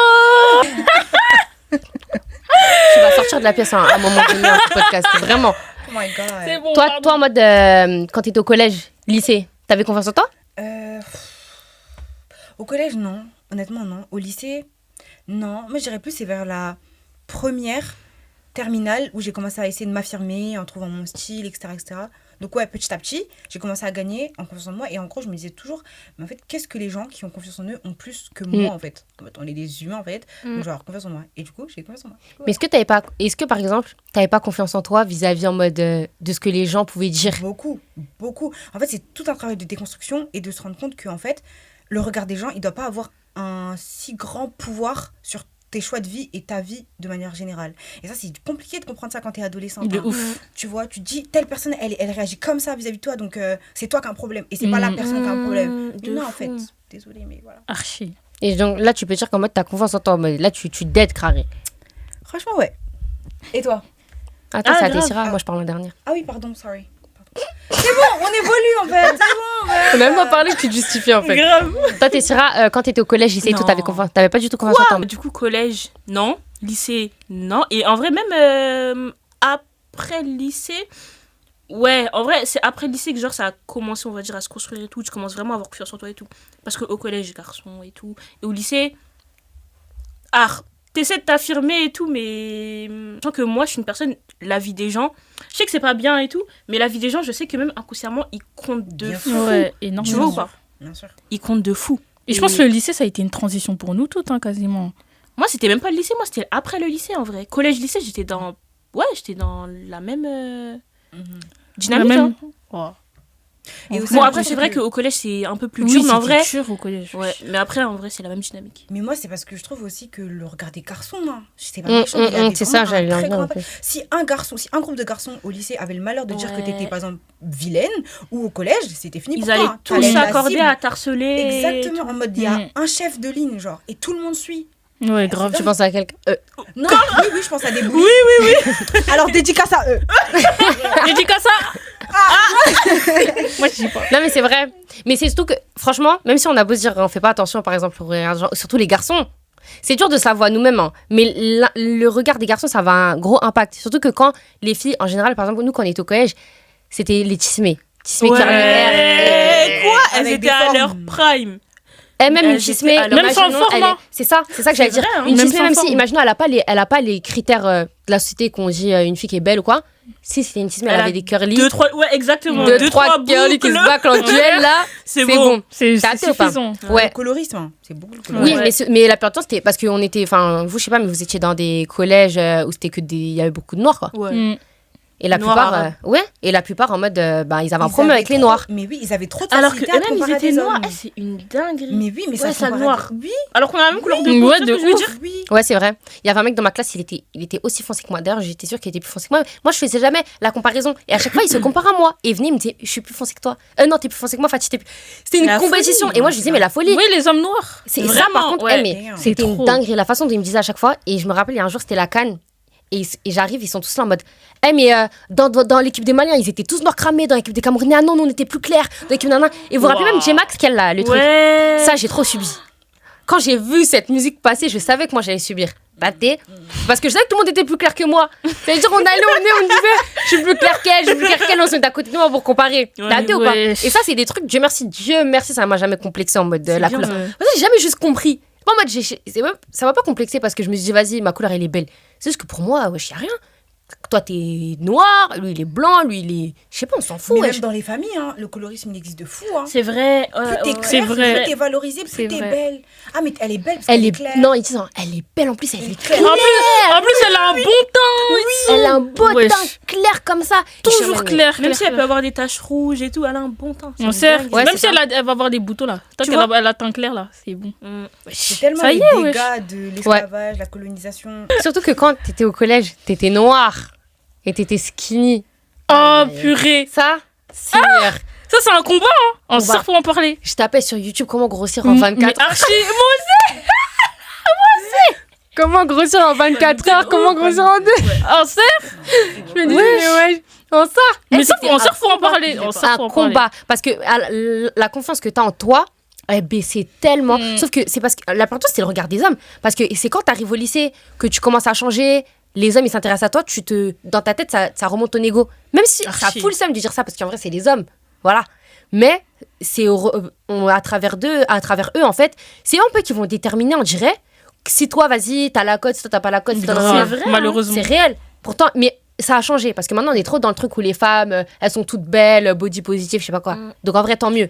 A: Tu vas sortir de la pièce à un moment donné dans ce podcast, vraiment.
C: Oh my god.
B: C'est bon.
A: Toi, en mode, quand t'étais au collège, lycée, t'avais confiance en toi?
C: Au collège, non. Honnêtement, non. Au lycée, non. Moi, je dirais plus, c'est vers la première terminale où j'ai commencé à essayer de m'affirmer en trouvant mon style, etc., etc. Donc, ouais, petit à petit, j'ai commencé à gagner en confiance en moi. Et en gros, je me disais toujours, mais en fait, qu'est-ce que les gens qui ont confiance en eux ont plus que moi, en fait? En fait, on est des humains, en fait. Donc, je vais avoir confiance en moi. Et du coup, j'ai confiance en moi.
A: Mais est-ce que, par exemple, t'avais pas confiance en toi vis-à-vis en mode de ce que les gens pouvaient dire?
C: Beaucoup, beaucoup. En fait, c'est tout un travail de déconstruction et de se rendre compte qu'en fait, le regard des gens, il doit pas avoir un si grand pouvoir sur tes choix de vie et ta vie de manière générale. Et ça, c'est compliqué de comprendre ça quand t'es adolescente.
B: De
C: hein.
B: ouf.
C: Tu vois, tu te dis, telle personne, elle réagit comme ça vis-à-vis de toi, donc c'est toi qui as un problème. Et c'est pas la personne qui a un problème. Mais
D: de
C: non, en
D: fou.
C: fait, désolée, mais voilà.
B: Archi.
A: Et donc là, tu peux dire qu'en mode, t'as confiance en toi. En mode, là, tu dead carré.
C: Franchement, ouais. Et toi?
A: Attends,
D: Ah,
A: c'est à
D: grave.
A: Tessira. Moi, je parle la dernière.
C: Ah oui, pardon, sorry. Pardon. C'est bon, on évolue en fait, c'est bon.
A: On a même pas parlé que tu te justifies, en fait.
D: Grave.
A: Toi, Tessira, quand t'étais au collège, lycée et tout,
D: Non.
A: t'avais pas du tout confiance en toi.
D: Du coup, collège, non. Lycée, non. Et en vrai, même après le lycée, ouais, en vrai, c'est après le lycée que genre ça a commencé, on va dire, à se construire et tout. Tu commences vraiment à avoir confiance en toi et tout. Parce qu'au collège, garçon et tout. Et au lycée, t'essaies de t'affirmer et tout, mais je sens que moi, je suis une personne, la vie des gens, je sais que c'est pas bien et tout, mais la vie des gens, je sais que même inconsciemment, ils comptent de
C: Bien
D: fou.
C: sûr.
B: Ouais,
D: Tu
B: énormément.
D: vois ou pas?
C: Bien sûr.
D: Ils comptent de fou.
B: Et je pense que le lycée, ça a été une transition pour nous toutes, hein, quasiment.
D: Moi, c'était même pas le lycée, moi, c'était après le lycée, en vrai. Collège-lycée, j'étais dans... Ouais, j'étais dans la même dynamique.
B: La même-
D: hein.
B: Oh.
C: Et aussi,
D: Bon,
C: je
D: après,
C: pense
D: c'est vrai
C: que-
D: qu'au collège, c'est un peu plus
B: Oui,
D: dur, mais en vrai...
B: c'était dur au collège.
D: Ouais, mais après, en vrai, c'est la même dynamique.
C: Mais moi, c'est parce que je trouve aussi que le regard des garçons, hein, c'est pas méchant, mais il y avait
A: C'est ça,
C: vraiment un
A: j'allais
C: très
A: en dire
C: grand
A: un
C: impact.
A: peu.
C: Si un groupe de garçons au lycée avait le malheur de dire que
D: Ouais.
C: t'étais, par exemple, vilaine, ou au collège, c'était fini
D: Ils
C: pour
D: allaient
C: toi. hein.
D: tous
C: T'allais être la
D: s'accorder
C: cible.
D: à t'harceler.
C: Exactement, en mode, il y a
B: Mm.
C: un chef de ligne, genre, et tout le monde suit.
B: Ouais, grave.
A: Tu penses à quelqu'un
C: Non, oui, je pense à des boules. Oui. Alors, dédicace à eux.
B: J'ai dit qu'à ça. Moi, je dis pas.
A: Non, mais c'est vrai. Mais c'est surtout que, franchement, même si on a beau se dire, on fait pas attention, par exemple, au regard des gens, surtout les garçons, c'est dur de savoir nous-mêmes. hein. Mais le regard des garçons, ça va un gros impact. Surtout que quand les filles, en général, par exemple, nous, quand on était au collège, c'était les tismés. Tismés qui
D: Ouais. Quoi? Elles
C: Avec
D: étaient
C: des
D: à
C: formes.
D: leur prime.
A: même
D: Elles
A: une tismée,
D: étaient à leur-
B: Même sans
A: imaginons,
B: forme, hein.
A: c'est ça que j'allais dire.
D: vrai, hein.
A: Une
B: Même
A: tismée,
B: sans
A: même si,
B: forme.
A: imaginons, elle a pas les critères de la société qu'on dit une fille qui est belle ou quoi. Si c'était une tismée, elle
D: Elle a
A: avait des curly.
D: Deux, trois... Ouais, exactement.
A: Deux, trois curly qui se battent en duel, là.
D: C'est
A: C'est
D: bon.
A: bon.
B: C'est
A: T'as hâte ou pas
B: suffisant.
A: Ouais.
C: Le colorisme, hein, c'est beaucoup le
A: Oui,
C: colorisme.
A: mais la plupart du temps, c'était parce qu'on était, enfin, vous, je sais pas, mais vous étiez dans des collèges où c'était que il y avait beaucoup de noirs, quoi.
D: Ouais.
B: Mm.
A: Et la
D: Noirs,
A: plupart,
D: arabes.
A: et la plupart en mode, ils avaient un
C: Ils
A: problème
C: avaient
A: avec les
C: trop-
A: noirs.
C: Mais oui, ils avaient trop de
D: Alors que
C: facilité à
D: eux-mêmes, ils
C: comparer
D: étaient
C: des
D: noirs.
C: hommes.
D: Eh, c'est une dinguerie.
C: Mais oui, mais ça
D: Ouais, ça
C: comparait-
D: noir.
C: Oui,
D: Alors qu'on a la même couleur de peau.
B: Ouais,
D: tu sais
B: de
D: ce que je veux
B: ouf.
D: dire
C: oui.
A: Ouais, c'est vrai. Il y avait un mec dans ma classe, il était aussi foncé que moi. D'ailleurs, j'étais sûre qu'il était plus foncé que moi. Moi, je faisais jamais la comparaison. Et à chaque fois, il se compare à moi. Et il venait, il me disait, je suis plus foncé que toi. Non, t'es plus foncé que moi, Fatih, t'es plus. C'était une
C: La
A: compétition.
C: folie.
A: Et moi, je disais, mais la folie.
B: Oui, les hommes noirs.
A: C'est ça,
D: Vraiment,
A: par contre,
D: ouais.
A: mais
C: Damn.
A: c'était une
B: trop.
A: dinguerie. La façon dont il me disait à chaque fois. Et je me rappelle, il y a un jour, c'était la CAN. Et j'arrive, ils sont tous là en mode mais dans l'équipe des Maliens, ils étaient tous noirs cramés. Dans l'équipe des Camerounais, ah non, nous on était plus clairs. Dans l'équipe nana. Et vous vous rappelez même J-Max, qu'elle là, le truc.
D: Ouais.
A: Ça, j'ai trop subi. Quand j'ai vu cette musique passer, je savais que moi j'allais subir. Parce que je savais que tout le monde était plus clair que moi. C'est-à-dire, on disait, je suis plus clair qu'elle, on se met à côté de moi pour comparer. Daté ou pas? Et ça, c'est des trucs, Dieu merci, ça m'a jamais complexé en mode la couleur. Parce que j'ai jamais juste compris. Pas en mode, ça m'a pas complexé parce que je me suis dit, vas-y, ma couleur, elle est belle. C'est juste que pour moi, wesh, y a rien. Toi, t'es noir, lui, il est blanc, lui, il est. Je sais pas, on s'en fout.
C: Mais même dans les familles, hein, le colorisme, il existe de fou. Hein.
D: C'est vrai.
C: Plus t'es claire,
B: c'est vrai.
C: plus t'es valorisée, plus t'es belle. Ah, mais elle est belle parce
A: Elle
C: qu'elle
A: est
C: est claire.
A: Non, ils disent, elle est belle en plus, elle est claire.
B: En plus, elle a un bon teint.
A: Elle a un beau
B: Wesh.
A: teint clair comme ça.
B: Toujours clair.
D: Même si elle peut avoir des taches rouges et tout, elle a un bon teint.
B: On sert.
A: Ouais,
B: Même
A: c'est
B: si elle va avoir des boutons là. Tant
D: Tu
B: qu'elle
D: vois
B: elle a teint clair là, c'est bon.
C: C'est tellement
B: Ça
C: les
B: y est, wesh.
C: dégâts de l'esclavage, la colonisation.
A: Surtout que quand t'étais au collège, t'étais noir et t'étais skinny.
B: Oh purée.
A: Ça, seigneur.
B: Ça, c'est un combat. Hein. En
A: Combat.
B: sert, faut en parler.
A: Je tapais sur YouTube comment grossir en 24
B: Mais
A: heures.
B: archi, moi
A: Comment grossir en 24 heures. Comment grossir en 2.
B: en sert.
A: Je me disais, mais ouais, en ça.
B: Mais ça,
A: c'était
B: en sert,
A: un
B: faut en
A: combat.
B: parler. En sert,
A: Un
B: faut en parler.
A: combat. Parce que la confiance que t'as en toi, elle baissait tellement. Sauf que c'est parce que l'important, c'est le regard des hommes. Parce que c'est quand t'arrives au lycée que tu commences à changer. Les hommes, ils s'intéressent à toi. Dans ta tête, ça remonte ton ego. Même si ça
B: Archi.
A: fout le seum de dire ça, parce qu'en vrai, c'est les hommes. Voilà. Mais c'est à travers eux, en fait, c'est eux un peu qui vont déterminer, on dirait, si toi, vas-y, t'as la cote, si toi, t'as pas la cote, si toi,
B: Grave,
A: c'est vrai.
B: malheureusement.
A: C'est réel. Pourtant, mais ça a changé parce que maintenant, on est trop dans le truc où les femmes, elles sont toutes belles, body positive, je sais pas quoi. Donc en vrai, tant mieux.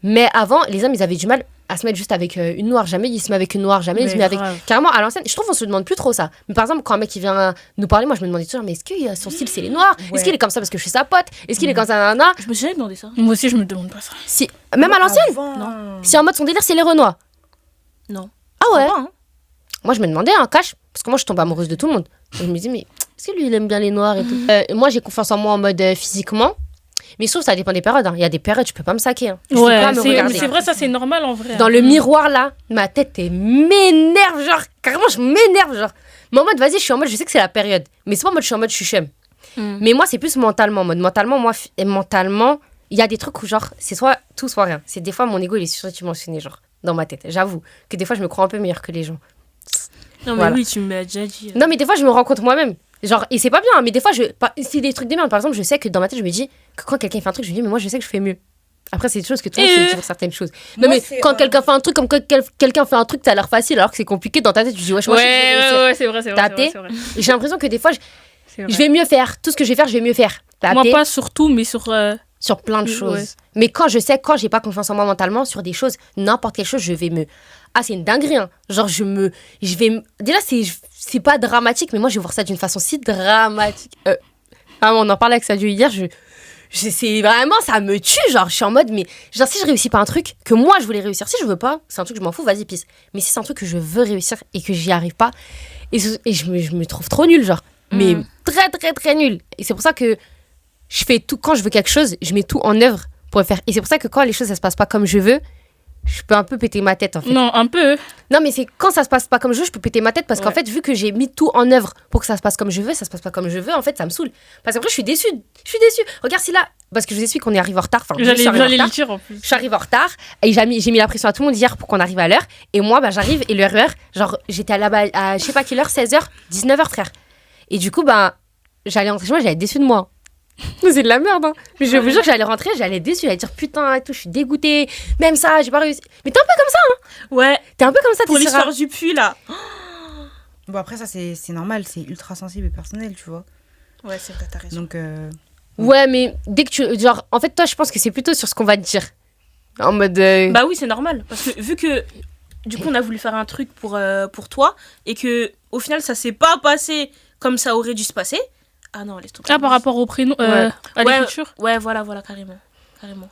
A: Mais avant, les hommes, ils avaient du mal à se mettre juste avec une noire. Jamais ils se mettent avec une noire, jamais ils se
B: Mais
A: mettent avec.
B: grave.
A: Carrément, à l'ancienne, je trouve qu'on se demande plus trop ça. Mais par exemple, quand un mec qui vient nous parler, moi je me demandais toujours, mais est-ce que son style c'est les noirs? Est-ce qu'il est comme ça parce que je suis sa pote? Est-ce qu'il est comme ça, nana?
D: Je me suis jamais demandé ça.
B: Moi aussi, je me demande pas ça.
A: Si, même à l'ancienne,
C: Non.
A: si en mode son délire c'est les renois.
D: Non.
A: Ah ouais?
D: Pas, hein.
A: Moi je me demandais, cash, parce que moi je tombe amoureuse de tout le monde. Et je me dis, mais est-ce que lui il aime bien les noirs et tout? Moi j'ai confiance en moi en mode physiquement. Mais je trouve que ça dépend des périodes. Hein. Il y a des périodes, tu peux pas me saquer. Hein. Tu peux
B: Ouais,
A: pas me regarder.
B: c'est vrai, ça c'est normal en vrai.
A: Dans le miroir là, ma tête elle m'énerve, genre carrément je m'énerve, genre. Mais en mode vas-y, je suis en mode je sais que c'est la période, mais c'est pas en mode je suis en mode je suis chum. Mais moi c'est plus mentalement, en mode mentalement, il y a des trucs où genre c'est soit tout soit rien. C'est des fois mon ego il est surdimensionné genre dans ma tête. J'avoue que des fois je me crois un peu meilleure que les gens.
D: Non, mais
A: Voilà.
D: oui, tu me l'as déjà dit.
A: Non mais des fois je me rends compte moi-même. Genre et c'est pas bien, mais des fois c'est des trucs de merde. Par exemple, je sais que dans ma tête je me dis que quand quelqu'un fait un truc, je me dis mais moi je sais que je fais mieux. Après, c'est des choses que toi, tu dis certaines choses. Non,
C: Moi,
A: mais
C: c'est,
A: quand quelqu'un fait un truc, comme quand quelqu'un fait un truc, ça a l'air facile, alors que c'est compliqué dans ta tête, tu dis, wesh, moi, je sais que je vais réussir.
B: Ouais, c'est vrai, c'est vrai.
A: Tâter.
B: c'est vrai.
A: Et j'ai l'impression que des fois,
B: C'est vrai.
A: je vais mieux faire. Tout ce que je vais faire, je vais mieux faire.
B: Moi,
A: Tâter
B: pas sur tout, mais sur.
A: sur plein de
B: Ouais.
A: choses. Mais quand j'ai pas confiance en moi mentalement, sur des choses, n'importe quelle chose, je vais me. Ah, c'est une dinguerie, hein. Genre, déjà, c'est pas dramatique, mais moi, je vais voir ça d'une façon si dramatique. On en parlait avec Sadio hier, c'est vraiment, ça me tue, genre, je suis en mode, mais genre, si je réussis pas un truc que moi, je voulais réussir, si je veux pas, c'est un truc que je m'en fous, vas-y, pisse. Mais si c'est un truc que je veux réussir et que j'y arrive pas, et je me trouve trop nulle, genre, mais très, très, très nulle. Et c'est pour ça que je fais tout, quand je veux quelque chose, je mets tout en œuvre pour le faire. Et c'est pour ça que quand les choses, ça se passe pas comme je veux, je peux un peu péter ma tête, en fait.
B: Non, un peu.
A: Non, mais c'est quand ça se passe pas comme je veux, je peux péter ma tête parce qu'en fait, vu que j'ai mis tout en œuvre pour que ça se passe comme je veux, ça se passe pas comme je veux, en fait, ça me saoule. Parce qu'après, je suis déçue. Regarde, si là, parce que je vous explique qu'on est arrivé en retard. Enfin,
B: J'allais
A: je suis arrivée en
B: le
A: retard.
B: dire en plus.
A: Je suis arrivée en retard et j'ai mis la pression à tout le monde hier pour qu'on arrive à l'heure. Et moi, bah, j'arrive et le RER, genre, j'étais là-bas à je sais pas quelle heure, 16h, 19h, frère. Et du coup, bah, j'allais rentrer chez moi, j'allais être déçue de moi. C'est de la merde, hein. Mais je vous jure que j'allais rentrer, j'allais être déçue, j'allais dire putain et tout, je suis dégoûtée. Même ça, j'ai pas réussi. Mais t'es un peu comme ça,
D: Ouais,
A: t'es un peu comme ça,
D: pour
A: t'es
D: l'histoire du puits, là.
C: Bon, après, ça, c'est normal, c'est ultra sensible et personnel, tu vois.
D: Ouais, c'est vrai, t'as raison.
C: Donc,
A: Ouais, mais dès que tu. Genre, en fait, toi, je pense que c'est plutôt sur ce qu'on va te dire. En mode.
D: Bah oui, c'est normal. Parce que vu que, du coup, on a voulu faire un truc pour toi, et que au final, ça s'est pas passé comme ça aurait dû se passer. Ah non, laisse tomber.
B: Ah, par rapport au prénom,
A: Ouais.
B: à l'écriture.
D: Ouais, voilà, carrément.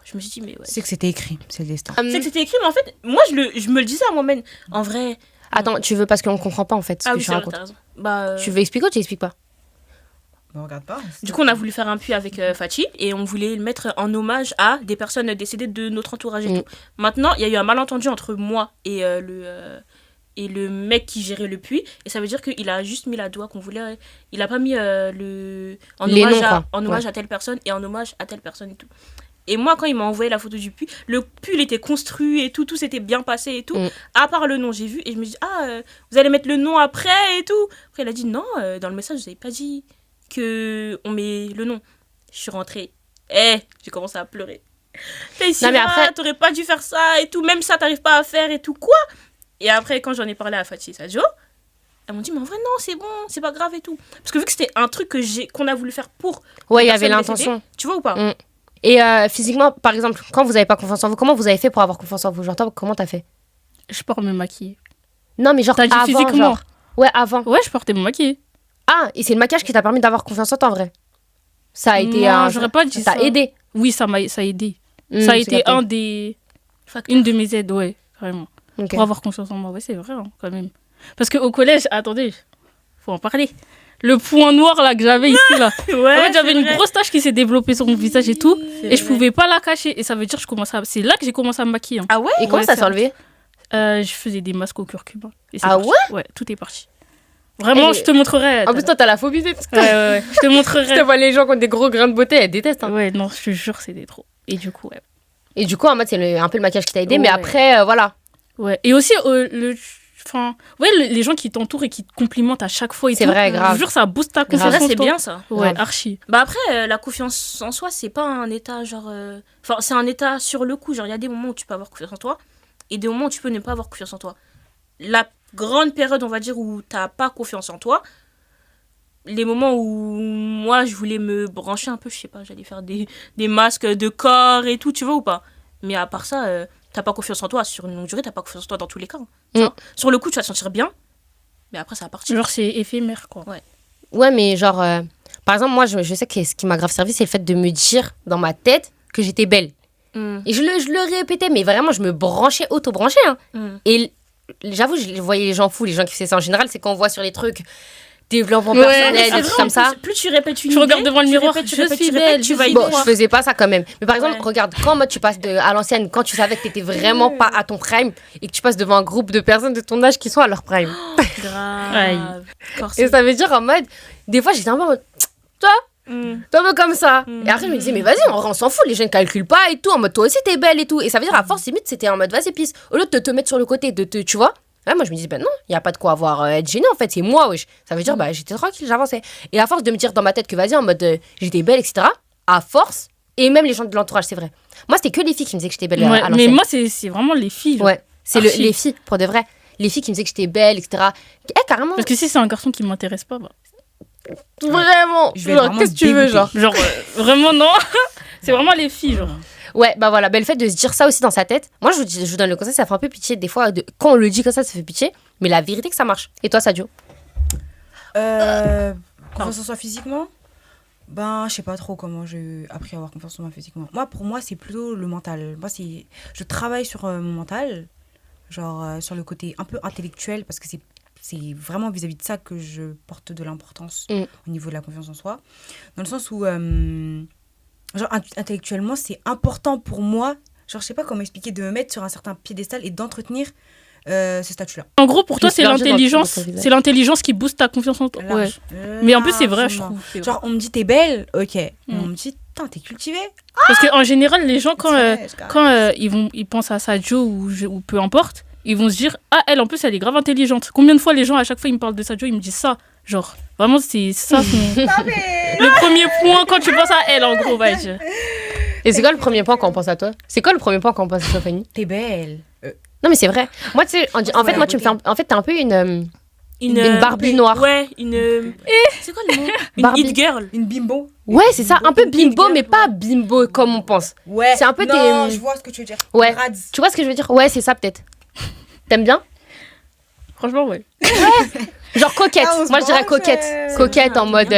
D: Je me suis dit, mais ouais.
C: c'est que c'était écrit, c'est le destin.
D: C'est que c'était écrit, mais en fait, moi, je me le disais à moi-même. En vrai.
A: Attends, tu veux parce qu'on comprend pas en fait ce
D: Ah
A: que
D: oui,
A: je
D: c'est vrai,
A: raconte.
D: t'as raison. Bah,
A: Tu veux expliquer ou tu expliques pas?
C: Bon, regarde pas.
D: du coup, on a voulu faire un puits avec Fachi et on voulait le mettre en hommage à des personnes décédées de notre entourage et tout. Maintenant, il y a eu un malentendu entre moi et et le mec qui gérait le puits. Et ça veut dire qu'il a juste mis la doigt qu'on voulait. Il a pas mis
A: Les noms, quoi.
D: en hommage à telle personne et en hommage à telle personne et tout. Et moi, quand il m'a envoyé la photo du puits, le puits il était construit et tout s'était bien passé et tout. À part le nom, j'ai vu et je me dis, vous allez mettre le nom après et tout. Après, il a dit, non, dans le message, vous avez pas dit qu'on met le nom. Je suis rentrée. J'ai commencé à pleurer.
A: Non, mais après...
D: t'aurais pas dû faire ça et tout. Même ça, t'arrives pas à faire et tout. Quoi? Et après, quand j'en ai parlé à Fatih et Sadio, elles m'ont dit, mais en vrai, non, c'est bon, c'est pas grave et tout. Parce que vu que c'était un truc qu'on a voulu faire pour.
A: Ouais, il y avait l'intention.
D: Tu vois ou pas?
A: Et physiquement, par exemple, quand vous avez pas confiance en vous, comment vous avez fait pour avoir confiance en vous? Genre, toi, comment t'as fait?
B: Je pars me maquiller.
A: Non, mais genre,
B: T'as dit
A: avant,
B: physiquement?
A: genre. Ouais, avant.
B: Ouais, je portais me maquiller.
A: Ah, et c'est le maquillage qui t'a permis d'avoir confiance en toi, en vrai? Ça a été
B: Non, j'aurais pas dit ça.
A: Ça a aidé.
B: Oui, ça a aidé. Ça a été une de mes aides, ouais, vraiment.
A: Okay.
B: Pour avoir confiance en moi, ouais, c'est vrai, hein, quand même. Parce qu'au collège, attendez, faut en parler. Le point noir là que j'avais ici, là.
D: Ouais,
B: en fait, j'avais une grosse tache qui s'est développée sur mon visage et tout. Et je pouvais pas la cacher. Et ça veut dire que c'est là que j'ai commencé à me maquiller. Hein.
D: Ah ouais?
A: Et comment ça s'est enlevé?
B: Je faisais des masques au curcuma.
A: Ah
B: ouais? Ouais, tout est parti. Vraiment, je te montrerai.
A: En plus, toi, t'as la phobie.
B: Ouais. Je te montrerai.
A: Je te vois les gens qui ont des gros grains de beauté, elles détestent. Hein.
B: Ouais, non, je te jure, c'était trop. Et du coup, ouais.
A: Et du coup, en mode, c'est un peu le maquillage qui t'a aidé, mais après, voilà.
B: Ouais. Et aussi, les gens qui t'entourent et qui te complimentent à chaque fois.
A: C'est vrai, grave.
B: Je jure, ça booste ta confiance en toi.
D: C'est bien ça.
B: Ouais,
A: grave.
B: archi.
D: Bah après, la confiance en soi, c'est pas un état genre. Enfin, c'est un état sur le coup. Genre, il y a des moments où tu peux avoir confiance en toi et des moments où tu peux ne pas avoir confiance en toi. La grande période, on va dire, où t'as pas confiance en toi, les moments où moi je voulais me brancher un peu, je sais pas, j'allais faire des masques de corps et tout, tu vois ou pas? Mais à part ça, t'as pas confiance en toi sur une longue durée, t'as pas confiance en toi dans tous les cas. Hein. Sur le coup, tu vas te sentir bien, mais après ça va partir.
B: Genre, c'est éphémère, quoi.
A: Ouais, mais genre, par exemple, moi, je sais que ce qui m'a grave servi, c'est le fait de me dire dans ma tête que j'étais belle. Et je le répétais, mais vraiment, je me branchais, auto-branchais. Hein. Et j'avoue, je voyais les gens fous, les gens qui faisaient ça en général, c'est qu'on voit sur les trucs développement personnel, des trucs comme ça.
D: Plus tu répètes une
B: Tu regardes devant le miroir,
D: tu suis belle,
B: tu vas y
A: Bon,
B: croire.
A: je faisais pas ça quand même. Mais par exemple, regarde, quand en mode tu passes à l'ancienne, quand tu savais que t'étais vraiment pas à ton prime et que tu passes devant un groupe de personnes de ton âge qui sont à leur prime.
D: Grave.
A: Et ça veut dire en mode, des fois j'étais un peu en mode, toi, t'es un peu comme ça. Et après je me disais, mais vas-y, on s'en fout, les gens ne calculent pas et tout, en mode toi aussi t'es belle et tout. Et ça veut dire à force limite c'était en mode, vas-y, pisse. Au lieu de te mettre sur le côté, tu vois. Ouais, moi je me disais, ben non, il n'y a pas de quoi être gêné en fait, c'est moi, wesh. Ça veut dire, bah j'étais tranquille, j'avançais. Et à force de me dire dans ma tête que vas-y, en mode j'étais belle, etc., à force, et même les gens de l'entourage, c'est vrai. Moi c'était que les filles qui me disaient que j'étais belle à l'ancienne.
B: Mais moi c'est vraiment les filles.
A: Ouais, c'est les filles, pour de vrai. Les filles qui me disaient que j'étais belle, etc. Carrément.
B: Parce que si c'est un garçon qui m'intéresse pas, bah.
A: Vraiment. Genre, qu'est-ce que tu veux, genre
B: vraiment non. C'est vraiment les filles, genre.
A: Ouais, bah voilà, le fait de se dire ça aussi dans sa tête, moi je vous donne le conseil, ça fait un peu pitié. Des fois, quand on le dit comme ça fait pitié, mais la vérité que ça marche. Et toi, Sadio?
C: Confiance en soi physiquement? Ben, je sais pas trop comment j'ai appris à avoir confiance en moi physiquement. Moi, pour moi, c'est plutôt le mental. Moi, je travaille sur mon mental, genre sur le côté un peu intellectuel, parce que c'est vraiment vis-à-vis de ça que je porte de l'importance au niveau de la confiance en soi. Dans le sens où... genre intellectuellement c'est important pour moi, genre je sais pas comment expliquer, de me mettre sur un certain piédestal et d'entretenir ce statut là.
B: En gros pour toi c'est l'intelligence qui booste ta confiance en toi. Ouais. Mais en plus c'est vrai, je trouve.
C: Genre on me dit t'es belle, ok, on me dit t'es cultivée.
B: Parce qu'en général les gens quand ils pensent à Sadio ou peu importe, ils vont se dire ah elle en plus elle est grave intelligente. Combien de fois les gens à chaque fois ils me parlent de Sadio, ils me disent ça. Genre, vraiment, c'est ça le premier point quand tu penses à elle, en gros. Ouais,
A: Et c'est quoi le premier point quand on pense à toi? C'est quoi le premier point quand on pense à toi, Fanny?
C: T'es belle.
A: Non, mais c'est vrai. Moi, tu sais, en fait, moi, tu me fais. En fait, t'es un peu une Barbie noire.
D: Ouais, c'est quoi le mot? Une hit girl.
C: Une bimbo.
A: Ouais, c'est ça. Un peu bimbo, mais pas bimbo comme on pense.
C: Ouais.
A: C'est un peu
C: non, je vois ce que tu veux dire.
A: Ouais. Tu vois ce que je veux dire? Ouais, c'est ça, peut-être. T'aimes bien?
B: Franchement, ouais.
A: Genre coquette. Moi, je dirais coquette. Coquette en mode.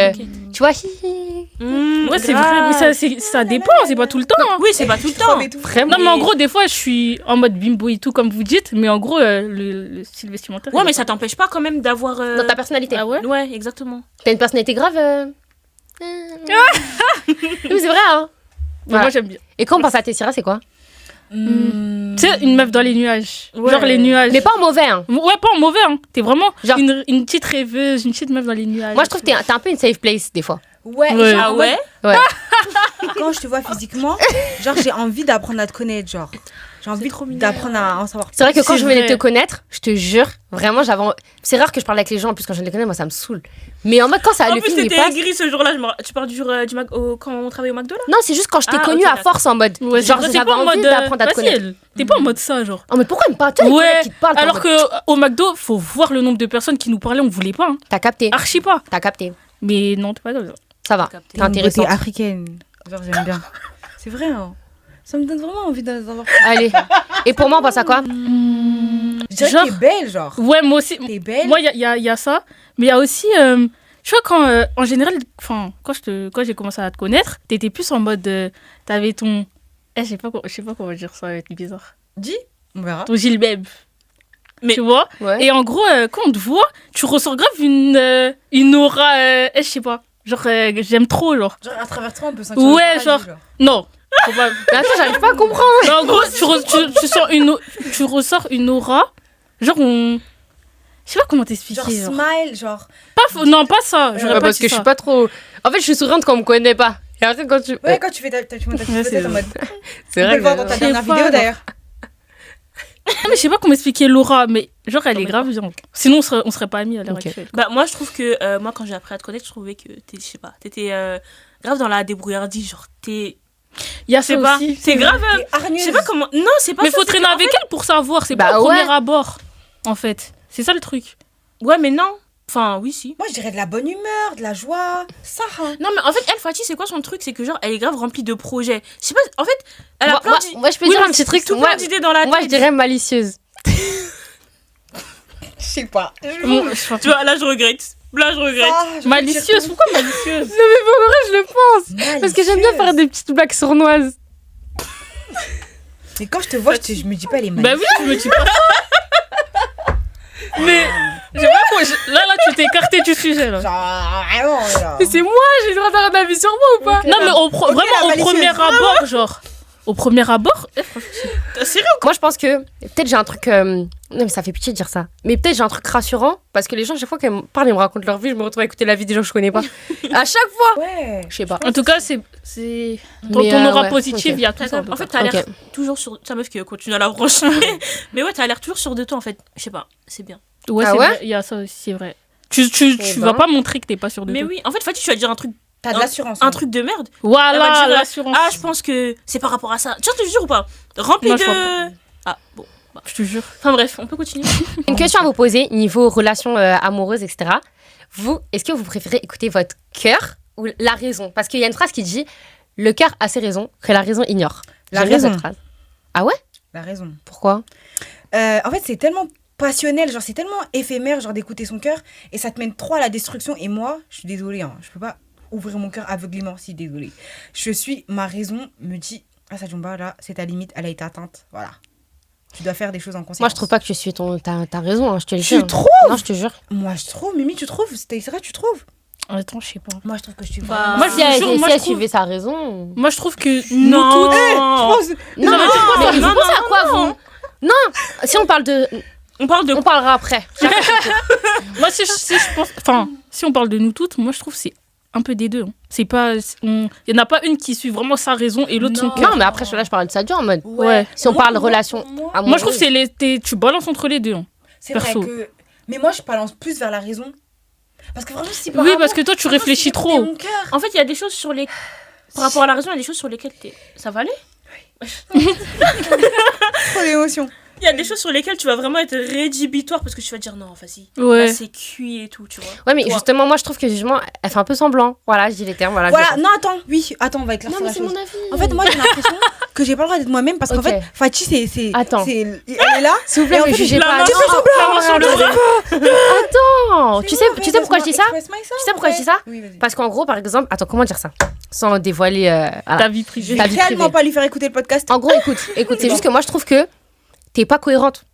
A: Tu vois,
B: ouais, c'est vrai. Mais ça dépend, c'est pas tout le temps. Hein.
D: Oui, c'est pas tout le temps.
A: Vraiment.
B: Non, mais en gros, des fois, je suis en mode bimbo et tout, comme vous dites. Mais en gros, le style vestimentaire.
D: Ouais, mais ça t'empêche pas quand même d'avoir.
A: Dans ta personnalité.
B: Ah ouais?
D: Ouais, exactement.
A: T'as une personnalité grave. Oui, c'est vrai, hein.
B: Voilà. Moi, j'aime bien.
A: Et quand on pense à Tessira, c'est quoi?
B: Tu sais, une meuf dans les nuages.
D: Ouais.
B: Genre les nuages.
A: Mais pas en mauvais, hein.
B: Ouais, pas en mauvais, hein. T'es vraiment
A: Genre-
B: une petite rêveuse, une petite meuf dans les nuages.
A: Moi, je trouve que t'es un peu une safe place, des fois.
C: Ouais,
B: Ouais.
C: genre,
D: Ah
C: en mode,
D: ouais?
C: quand je te vois physiquement, genre j'ai envie d'apprendre à te connaître, genre. J'ai envie
D: trop mignon.
C: d'apprendre à en savoir.
A: C'est vrai que quand
B: C'est
A: je venais
B: vrai.
A: te connaître, je te jure, vraiment, c'est rare que je parle avec les gens, en plus, quand je les connais, moi, ça me saoule. Mais en mode, quand ça
D: En
A: le
D: plus,
A: film, il
D: t'étais
A: passe.
D: aigrie ce jour-là. Tu parles du jour quand on travaillait au McDo là?
A: Non, c'est juste quand je t'ai
D: Ah,
A: connue
D: ok,
A: à force en mode.
B: Ouais,
A: genre,
B: t'es
A: j'avais
B: pas en
A: envie
B: mode
A: d'apprendre à te connaître.
B: facile. T'es pas en mode ça, genre.
A: Oh, mais pourquoi ils me parlent? Toi, les
B: Ouais.
A: collègues qui te parlent, t'es en
B: Alors
A: mode,
B: que au McDo, faut voir le nombre de personnes qui nous parlaient, on voulait pas. Hein.
A: T'as capté.
B: Archi pas.
A: T'as capté.
B: Mais non, t'es pas comme ça.
A: Ça va.
D: Capté.
A: T'es intéressant.
C: T'es africaine. Genre j'aime bien. C'est vrai, hein. Ça me donne vraiment envie d'en avoir.
A: Allez. Et pour moi, on passe à quoi?
C: Je dirais
B: Genre-
C: que t'es belle, genre.
B: Ouais, moi aussi.
C: T'es belle.
B: Moi, il y a ça. Mais il y a aussi. Tu vois, en général, quand j'ai commencé à te connaître, t'étais plus en mode. T'avais ton. Je sais pas comment dire ça, c'est bizarre.
C: Dis, on verra.
B: Ton gilbeb.
D: Mais-
B: Tu vois?
A: Ouais.
B: Et en gros, quand on te voit, tu ressens grave une aura. Je sais pas. Genre, j'aime trop, genre.
C: Genre à travers toi, on peut sentir.
B: Ouais,
C: le paradis,
B: genre- Non. Faut pas-
A: Mais attends, j'arrive pas à comprendre.
B: Mais en gros, tu ressors une aura. Genre, on. Je sais pas comment t'expliquer.
C: Genre
B: Genre.
C: smile, genre.
B: Non, pas ça. J'aurais pas
A: parce
B: dit
A: que je
B: ça.
A: suis pas trop. En fait, je suis souriante quand on me connaît pas. Et après, quand tu.
C: Ouais, quand tu fais tu montes ta
B: Ouais,
C: petite
B: c'est
C: tête en mode.
A: C'est
C: On peut
A: vrai.
C: le voir dans ta
B: Je sais
C: dernière
B: pas,
C: vidéo
B: genre.
C: d'ailleurs.
B: Mais je sais pas comment expliquer l'aura, mais genre, elle est grave. Genre. Sinon, on serait pas amis à l'heure
A: Ok.
B: actuelle.
D: Bah, moi, je trouve que moi, quand j'ai appris à te connaître, je trouvais que je sais pas, t'étais grave dans la débrouillardise. Genre,
B: Il y a
D: je sais
B: ça
D: pas,
B: aussi.
D: c'est grave.
C: T'es hargneuse.
D: Je sais pas comment. Non, c'est pas
B: Mais
D: ça,
B: faut
D: c'est
B: traîner
D: que, en
B: avec elle pour savoir. C'est
A: Bah
B: pas au
A: ouais.
B: premier abord, en fait. C'est ça le truc.
D: fait- Ouais, mais non. Enfin, oui, si.
C: Moi, je dirais de la bonne humeur, de la joie. Ça, hein.
D: Non, mais en fait, elle, Fatih, c'est quoi son truc? C'est que genre, elle est grave remplie de projets. Je sais pas, en fait, elle a
A: Moi,
D: plein
A: moi,
D: d'i-
A: moi, je peux
D: Oui,
A: dire
D: mais
A: un petit truc.
D: tout
A: Moi,
D: plein d'idées dans la tête.
A: moi, je dirais malicieuse.
C: Je sais pas.
D: Tu vois, là, je regrette. Là, je regrette.
B: Malicieuse, pourquoi malicieuse?
A: Non, mais pour vrai, je le pense. Parce que j'aime bien faire des petites blagues sournoises.
C: Mais quand je te vois, je me dis pas, elle est
B: Bah
C: malicieuse.
B: oui, je me dis pas. Mais, je sais pas quoi. Là, tu t'es écarté du sujet, là.
C: Genre, vraiment, genre.
A: Mais c'est moi, j'ai le droit d'avoir un avis sur moi ou pas?
B: Non, mais
C: Ok,
B: vraiment
C: la
B: au
C: malicieuse.
B: premier abord, genre. Au premier abord,
D: Sérieux?
A: Moi, je pense que peut-être j'ai un truc. Non, mais ça fait pitié de dire ça. Mais peut-être j'ai un truc rassurant parce que les gens, chaque fois qu'ils me parlent, ils me racontent leur vie, je me retrouve à écouter la vie des gens que je connais pas. À chaque fois.
C: Ouais.
A: Je sais pas.
B: en tout cas, c'est ton
A: Mais,
B: aura
A: ouais,
B: positive,
A: ok.
B: il y a tout ça.
D: En fait, t'as l'air
A: Ok.
D: toujours sur. Ta meuf qui continue à la brancher. Mais ouais, t'as l'air toujours sûr de toi, en fait. Je sais pas, c'est bien.
B: Ouais,
A: Ah
B: c'est
A: ouais
B: vrai, il y a ça aussi, c'est vrai. Tu vas pas montrer que t'es pas sûr de
D: Mais
B: toi.
D: oui, en fait, Fatih, tu vas dire un truc
C: T'as de l'assurance.
D: un truc de merde. Elle va
B: Voilà,
D: dire,
B: l'assurance.
D: Ah, je pense que c'est par rapport à ça. Tu vois, je te jure ou pas? Rempli
B: Non,
D: de.
B: je crois pas.
D: Ah, bon.
B: Je te jure.
D: Enfin bref, on peut continuer.
A: Une question à vous poser niveau relations amoureuses, etc. Vous, est-ce que vous préférez écouter votre cœur ou la raison? Parce qu'il y a une phrase qui dit le cœur a ses raisons que la raison ignore.
C: La
A: J'aime bien
C: raison.
A: cette phrase. Ah ouais?
C: La raison.
A: Pourquoi?
C: En fait, c'est tellement passionnel, genre c'est tellement éphémère, genre d'écouter son cœur, et ça te mène trop à la destruction. Et moi, je suis désolée, hein, je peux pas ouvrir mon cœur aveuglément, si désolée. Ma raison me dit, ah ça Jumba, là, c'est ta limite, elle a été atteinte, voilà. Tu dois faire des choses en conséquence.
A: Moi, je trouve pas que tu suis ta raison, hein, je te le dis.
C: Tu
A: hein.
C: trouves?
A: Non, je te jure.
C: Moi, je trouve, Mimi, tu trouves? C'est vrai, tu trouves?
B: Attends, je sais pas.
C: Moi, je trouve que je suis
D: Bah,
B: Moi,
A: Si
B: je
A: elle,
B: jure,
A: si
B: moi,
A: elle
B: je trouve-
A: suivait sa raison.
B: Moi, je trouve que
D: Non.
B: nous toutes.
A: Non, mais vous
D: non,
A: pensez à quoi, vous? Non, si on parle de.
D: On parle de
A: On parlera après.
B: Moi, si je pense. Enfin, si on parle de nous toutes, moi, je trouve que c'est un peu des deux. Hein. C'est pas. Il y en a pas une qui suit vraiment sa raison et l'autre son
C: Non.
B: cœur.
A: Non, mais après, là, je parle de ça en mode.
B: Ouais.
A: Si on parle relation amoureuse.
B: Moi, je trouve que tu balances entre les deux. Hein.
C: C'est vrai
B: perso.
C: que... Mais moi, je balance plus vers la raison. Parce que vraiment, si
B: Oui, parce que toi, tu réfléchis trop.
C: Mon cœur.
D: En fait, il y a des choses sur les. Par rapport à la raison, il y a des choses sur lesquelles ça va aller.
C: Trop d'émotion.
D: Il y a des choses sur lesquelles tu vas vraiment être rédhibitoire parce que tu vas dire non, vas-y.
B: Ouais.
D: Là, c'est cuit et tout, tu vois.
A: Ouais, mais
D: Toi.
A: justement, moi, je trouve que justement, elle fait un peu semblant. Voilà, je dis les termes. Voilà.
C: Voilà, non, attends, oui, attends, on va éclaircir
A: Non, mais
C: la
A: c'est
C: chose.
A: mon avis.
C: En fait, moi, j'ai l'impression que j'ai pas le droit d'être moi-même parce qu'en
A: Ok.
C: fait, Fatih, c'est.
A: Attends.
C: Elle est là.
A: S'il vous plaît,
C: Et en
A: ne
C: fait,
A: jugez
D: la
A: pas.
D: main
A: Non,
D: la main sur le bras.
A: Attends, tu sais pourquoi je dis ça? Tu sais pourquoi je dis ça?
C: Oui, vas-y.
A: Parce qu'en gros, par exemple, attends, comment dire ça? Sans dévoiler. Voilà.
B: Ta vie privée.
A: Ta
C: Je
A: vie
C: vais tellement
A: privée.
C: pas lui faire écouter le podcast.
A: En gros, écoute, c'est juste que moi, je trouve que t'es pas cohérente.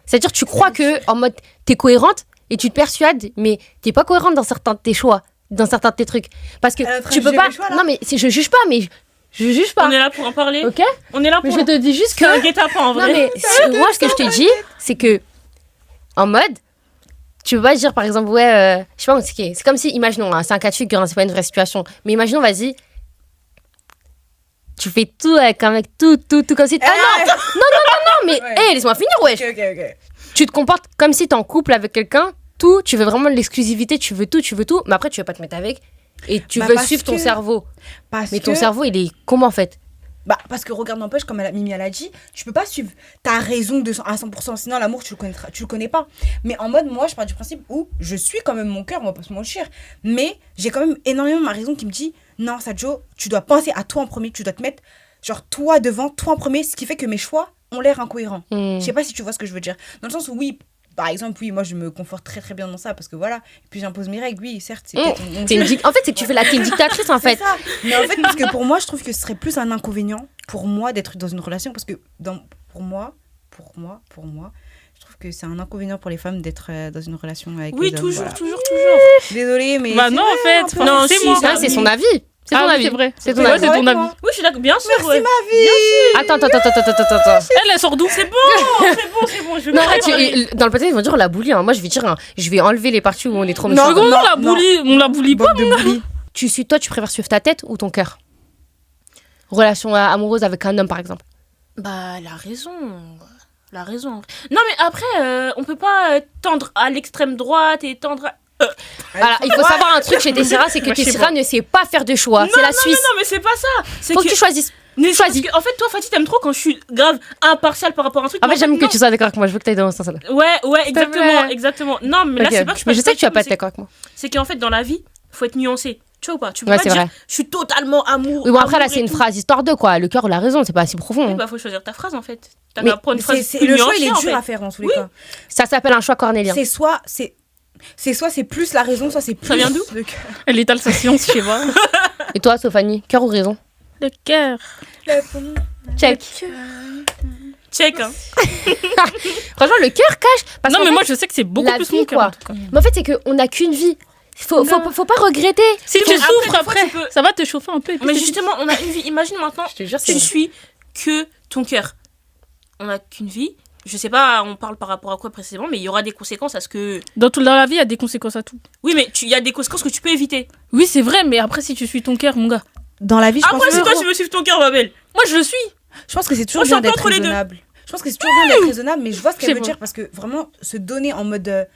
A: C'est-à-dire, tu crois que, en mode, t'es cohérente et tu te persuades, mais t'es pas cohérente dans certains de tes choix, dans certains de tes trucs. Parce que
C: Elle est en train
A: tu
C: de
A: peux
C: juger
A: pas.
C: mes choix, là
A: Non, mais je juge pas, mais Je juge pas.
D: On est là pour en parler.
A: Ok.
D: On est là
A: Mais
D: pour.
A: je te dis juste
D: C'est un
A: que.
D: guet-apens en
A: Non,
D: vrai.
A: mais moi, ce que je te dis, c'est que, en mode, tu peux pas dire, par exemple, ouais, je sais pas, c'est comme si, imaginons, hein, c'est un cas de figure, hein, c'est pas une vraie situation, mais imaginons, vas-y, tu fais tout avec un mec, tout comme si. Ah non, mais,
C: Ouais.
A: laisse-moi finir, wesh.
C: Ok.
A: Tu te comportes comme si t'es en couple avec quelqu'un, tout, tu veux vraiment de l'exclusivité, tu veux tout, mais après, tu veux pas te mettre avec, et tu
C: Bah,
A: veux
C: parce
A: suivre ton
C: que-
A: cerveau.
C: Parce
A: Mais ton
C: que-
A: cerveau, il est comment, en fait?
C: Bah, parce que regarde, n'empêche, comme Mimi elle a dit, tu peux pas suivre ta raison à 100%, sinon l'amour, tu le connais pas. Mais en mode, moi, je pars du principe où je suis quand même mon cœur, on va pas se mentir. Mais j'ai quand même énormément ma raison qui me dit, non, Sadio, tu dois penser à toi en premier, tu dois te mettre, genre, toi devant, toi en premier, ce qui fait que mes choix ont l'air incohérents. Je sais pas si tu vois ce que je veux dire. Dans le sens où, oui, par exemple, oui, moi, je me conforte très très bien dans ça, parce que voilà, et puis j'impose mes règles, oui, certes, c'est peut-être mon
A: En fait, c'est que tu fais t'es une dictatrice, en
C: c'est
A: fait.
C: ça. Mais en fait, parce que pour moi, je trouve que ce serait plus un inconvénient pour moi d'être dans une relation. Parce que pour moi, je trouve que c'est un inconvénient pour les femmes d'être dans une relation avec
D: Oui,
C: les hommes.
D: toujours,
C: Voilà.
D: toujours.
C: Désolée, mais.
B: Bah
C: c'est
B: non,
C: vrai,
B: en fait,
C: un peu.
B: enfin,
D: Non,
B: c'est
D: si,
B: moi.
A: Ça, c'est son avis. C'est ton
B: Ah oui,
A: avis.
B: c'est vrai.
A: C'est ton
B: Ouais,
A: avis.
B: c'est ton avis.
D: Oui, je suis d'accord. Bien sûr,
C: Merci,
D: ouais.
C: ma vie.
A: Attends.
B: Elle sort d'où?
D: C'est bon. Je vais
A: Non,
D: pas
A: arrête,
D: parler.
A: dans le podcast, ils vont dire on la bully. Hein. Moi, je vais dire, hein, je vais enlever les parties où on est trop méchant.
C: Non,
B: Seconde,
C: non,
B: on la bully pas.
C: Bande de bully.
A: Toi, tu préfères suivre ta tête ou ton cœur? Relation amoureuse avec un homme, par exemple.
D: Bah, la raison. Non, mais après, on peut pas tendre à l'extrême droite et tendre à...
A: Alors, il faut savoir un truc chez Tessira, c'est que
B: Moi, je sais
A: Tessira ne sait pas faire de choix. C'est la Suisse.
D: Non, mais c'est pas ça. C'est
A: Faut que tu choisisses.
D: Mais
A: choisis.
D: parce que, en fait, toi, Fatih, t'aimes trop quand je suis grave impartiale par rapport à un truc.
A: En
D: mais
A: fait, j'aime que
D: non.
A: tu sois d'accord avec moi. Je veux que tu ailles dans ce sens-là.
D: Ouais,
A: plaît.
D: exactement. Non, mais là,
A: Ok.
D: c'est pas que
A: Mais je sais que tu vas pas être
D: c'est-
A: d'accord avec moi.
D: C'est qu'en fait, dans la vie, faut être nuancé. Tu vois ou pas? Tu peux
A: Ouais,
D: pas
A: c'est
D: dire,
A: vrai.
D: je suis totalement amour.
A: Oui, bon, après, là,
D: amour
A: c'est
D: et
A: une
D: tout.
A: phrase histoire de quoi. Le cœur ou la raison, c'est pas si profond.
D: Oui,
A: hein.
D: bah, faut choisir ta phrase, en fait. T'as
A: Mais
D: qu'à prendre une phrase
C: C'est-
D: plus
C: le choix, il est
D: nuancée, en
C: dur
D: fait.
C: à faire dans tous les
D: Oui.
C: cas.
A: Ça s'appelle un choix cornélien.
C: C'est soit c'est plus la raison, soit c'est plus.
D: Ça vient d'où
C: le cœur.
B: Elle étale sa science, je sais pas.
A: Et toi, Sophanie, cœur ou raison?
B: Le cœur.
A: Check.
D: Check, hein.
A: Franchement, le cœur cache. Parce
B: Non,
A: qu'en
B: mais
A: fait,
B: moi, je sais que c'est beaucoup
A: la
B: plus
A: vie,
B: mon cœur.
A: quoi.
B: en tout cas.
A: Mais en fait, c'est qu'on n'a qu'une vie. Faut pas regretter.
B: Si tu
D: Après,
B: souffres
D: des fois,
B: après,
D: tu peux-
B: ça va te chauffer un peu. et puis
D: Mais
B: c'est
D: justement, on a une vie. Imagine maintenant,
A: Je te jure,
D: tu suis que ton cœur. On n'a qu'une vie. Je sais pas, on parle par rapport à quoi précisément, mais il y aura des conséquences à ce que.
B: tout. Dans la vie, il y a des conséquences à tout.
D: Oui, mais il y a des conséquences que tu peux éviter.
B: Oui, c'est vrai, mais après, si tu suis ton cœur, mon gars.
C: Dans la vie, je pense
D: Après,
C: que
D: si toi, tu veux suivre ton cœur, ma belle.
B: Moi, je le suis.
C: je pense que c'est toujours
D: Moi, je suis
C: bien
D: un peu
C: d'être
D: entre les deux.
C: raisonnable. Je pense que c'est toujours bien d'être raisonnable, mais je vois ce
B: Je sais
C: qu'elle veut
B: pas.
C: dire parce que vraiment se donner en mode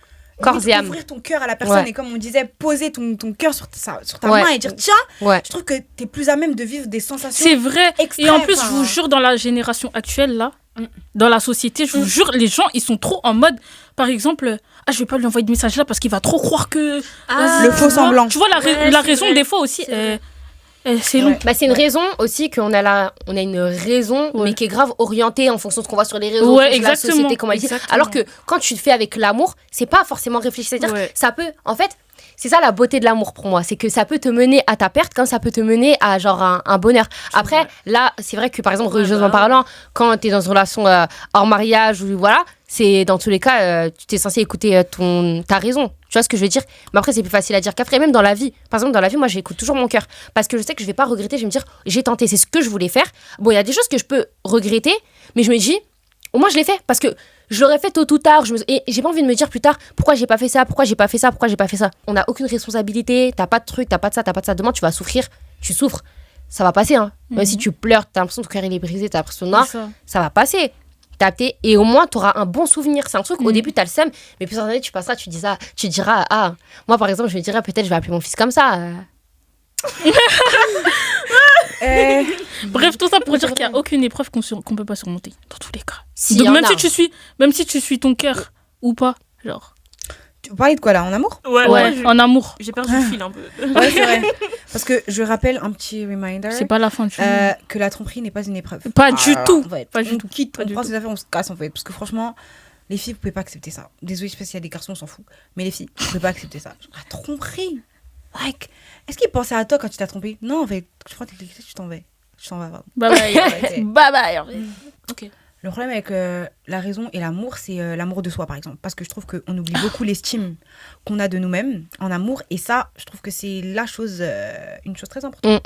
A: Corps
C: limite
A: et âme.
C: ouvrir ton cœur à la personne
A: Ouais.
C: et comme on disait poser ton cœur sur ta
A: Ouais.
C: main et dire tiens,
A: Ouais.
C: je trouve que t'es plus à même de vivre des sensations.
B: C'est vrai.
C: extrêmes,
B: Et en plus, je
C: enfin.
B: vous jure, dans la génération actuelle, là,
C: Mm.
B: dans la société, je vous jure, les gens, ils sont trop en mode, par exemple, je vais pas lui envoyer de message là parce qu'il va trop croire que.
C: Le faux
B: Tu vois,
C: semblant.
B: Tu vois, la
D: Ouais,
B: la
D: c'est
B: raison,
D: vrai.
B: des fois aussi,
D: C'est
B: c'est long.
C: Ouais.
A: Bah, c'est une raison aussi qu'on a on a une raison,
B: Ouais.
A: mais qui est grave orientée en fonction de ce qu'on voit sur les réseaux,
B: Ouais,
A: en fonction de la
B: exactement.
A: société, comment elle dit.
B: Exactement.
A: Alors que quand tu le fais avec l'amour, c'est pas forcément réfléchi. C'est-à-dire,
B: Ouais.
A: ça peut, en fait, c'est ça la beauté de l'amour pour moi, c'est que ça peut te mener à ta perte comme ça peut te mener à genre un bonheur. Après, là, c'est vrai que par exemple, religieusement parlant, quand tu es dans une relation hors mariage ou voilà, c'est dans tous les cas, tu t'es censé écouter ta raison. Tu vois ce que je veux dire? Mais après, c'est plus facile à dire qu'après, même dans la vie. Par exemple, dans la vie, moi, j'écoute toujours mon cœur. Parce que je sais que je vais pas regretter. Je vais me dire, j'ai tenté, c'est ce que je voulais faire. Bon, il y a des choses que je peux regretter, mais je me dis, au moins, je l'ai fait. Parce que je l'aurais fait tôt ou tard. Et j'ai pas envie de me dire plus tard, pourquoi j'ai pas fait ça, pourquoi j'ai pas fait ça, pourquoi j'ai pas fait ça. On n'a aucune responsabilité. T'as pas de truc, t'as pas de ça, t'as pas de ça. Demain, tu vas souffrir. Tu souffres. Ça va passer, hein. Même si tu pleures, t'as l'impression que ton cœur il est brisé, t'as l'impression, non,
B: C'est ça.
A: ça va passer. Capté. Et au moins, tu auras un bon souvenir. C'est un truc, au début, tu as le seum, mais plusieurs années, tu passeras, tu diras, ah, moi, par exemple, je me dirais, peut-être, je vais appeler mon fils comme ça.
B: Bref, tout ça pour dire qu'il n'y a aucune épreuve qu'on peut pas surmonter, dans tous les cas.
A: Si,
B: Donc,
A: y en
B: même
A: a.
B: si tu suis ton cœur ou pas, genre.
C: Tu parlais de quoi là, en amour?
D: Ouais,
B: Ouais, en amour.
D: j'ai perdu le fil un peu.
C: Ouais, c'est vrai. Parce que je rappelle un petit reminder
B: C'est pas la fin du
C: que la tromperie n'est pas une épreuve.
B: Pas du tout.
C: En fait,
B: Pas du
C: on
B: tout.
C: quitte,
B: Pas
C: on
B: du
C: prend
B: tout.
C: ses affaires, on se casse en fait. Parce que franchement, les filles, vous pouvez pas accepter ça. Désolé, spécial des garçons, on s'en fout. Mais les filles, vous pouvez pas accepter ça. Genre, la tromperie. Like, est-ce qu'il pensait à toi quand tu t'as trompé? Non, en fait, je crois que tu t'en vas. Tu t'en vas, pardon.
B: Bye bye.
C: Arrêtez.
B: Bye bye.
D: Ok.
C: Le problème avec la raison et l'amour, c'est l'amour de soi, par exemple. Parce que je trouve qu'on oublie beaucoup l'estime qu'on a de nous-mêmes en amour. Et ça, je trouve que c'est une chose très importante.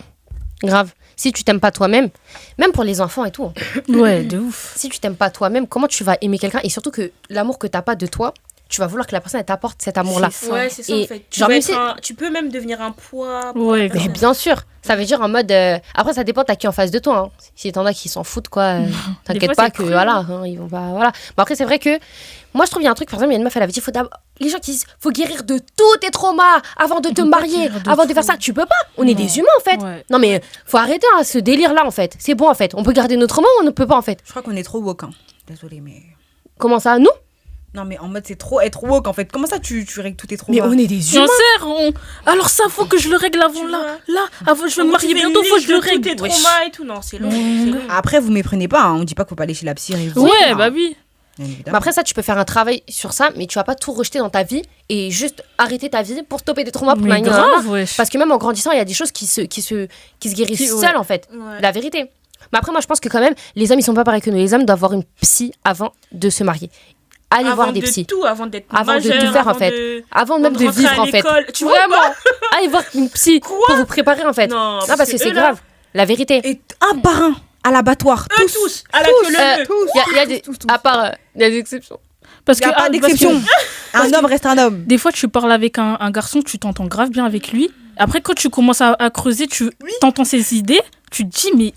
A: Grave. Si tu t'aimes pas toi-même, même pour les enfants et tout,
B: Ouais, de ouf.
A: si tu t'aimes pas toi-même, comment tu vas aimer quelqu'un? Et surtout que l'amour que t'as pas de toi, tu vas vouloir que la personne elle t'apporte cet amour-là.
B: C'est ça.
D: Ouais, c'est ça
A: Et
D: en fait.
A: genre, même si-
D: Tu peux même devenir un poids. pour
B: Ouais,
D: la
A: Mais
D: personne.
A: bien sûr, ça veut dire en mode. Après, ça dépend, t'as qui en face de toi. Hein. Si t'en as qui s'en foutent, quoi, t'inquiète
B: fois,
A: pas
B: c'est
A: que
B: cru.
A: voilà, hein, ils vont pas. Voilà. Mais après, c'est vrai que moi, je trouve qu'il y a un truc, par exemple, il y a une meuf, elle avait dit les gens qui disent faut guérir de tous tes traumas avant de te
B: peut pas
A: marier,
B: guérir de
A: avant de
B: tout.
A: faire ça. Tu peux pas. On est
B: Non.
A: des humains, en fait.
B: Ouais.
A: Non, mais faut arrêter hein, ce délire-là, en fait. C'est bon, en fait. On peut garder nos traumas ou on ne peut pas, en fait.
C: Je crois qu'on est trop woke. Hein. Désolée, mais.
A: Comment ça, nous?
C: Non, mais en mode, c'est trop être woke en fait. Comment ça, tu règles tous tes
A: Mais
C: traumas?
A: on est des humains.
B: Sincère, alors ça, faut que je le règle avant
D: Tu
B: là.
D: vois.
B: Là, avant, je vais me marier
D: Tu fais une
B: bientôt, faut que je le
D: liste de tous
B: règle.
D: tes
B: Wesh.
D: traumas et tout. Non, c'est long. c'est long.
C: Après, vous méprenez pas. Hein. On dit pas qu'il faut pas aller chez la psy.
B: Ouais, bah oui.
C: Bien
A: Mais
C: évidemment.
A: après ça, tu peux faire un travail sur ça, mais tu vas pas tout rejeter dans ta vie et juste arrêter ta vie pour stopper des traumas pour
B: Mais
A: gagner
B: grave, wesh.
A: Parce que même en grandissant, il y a des choses qui se guérissent
B: Qui- ouais.
A: seules, en fait.
D: Ouais.
A: La vérité. Mais après, moi, je pense que quand même, les hommes, ils sont pas pareils que nous. Les hommes doivent avoir une psy avant de se marier. Allez voir des psys.
D: Avant d'être
A: Avant de
D: majeur,
A: tout faire, en
D: avant
A: fait.
D: de-
A: Avant même
D: avant
A: de
D: rentrer
A: vivre,
D: à
A: en fait.
D: l'école. Tu vois
A: Vraiment. Allez voir une psy pour vous préparer, en fait.
D: Non,
A: parce que c'est
D: eux, là,
A: grave. La vérité.
C: Et un par un, à l'abattoir.
D: Eux tous, à la queue leu-leu.
A: Il y a des... À part... Il y a des exceptions.
B: Parce
C: Il n'y a pas
B: parce
C: d'exception. Un homme reste un homme.
B: des fois, tu parles avec un garçon, tu t'entends grave bien avec lui. Après, quand tu commences à creuser, tu t'entends ses idées, tu te dis, mais.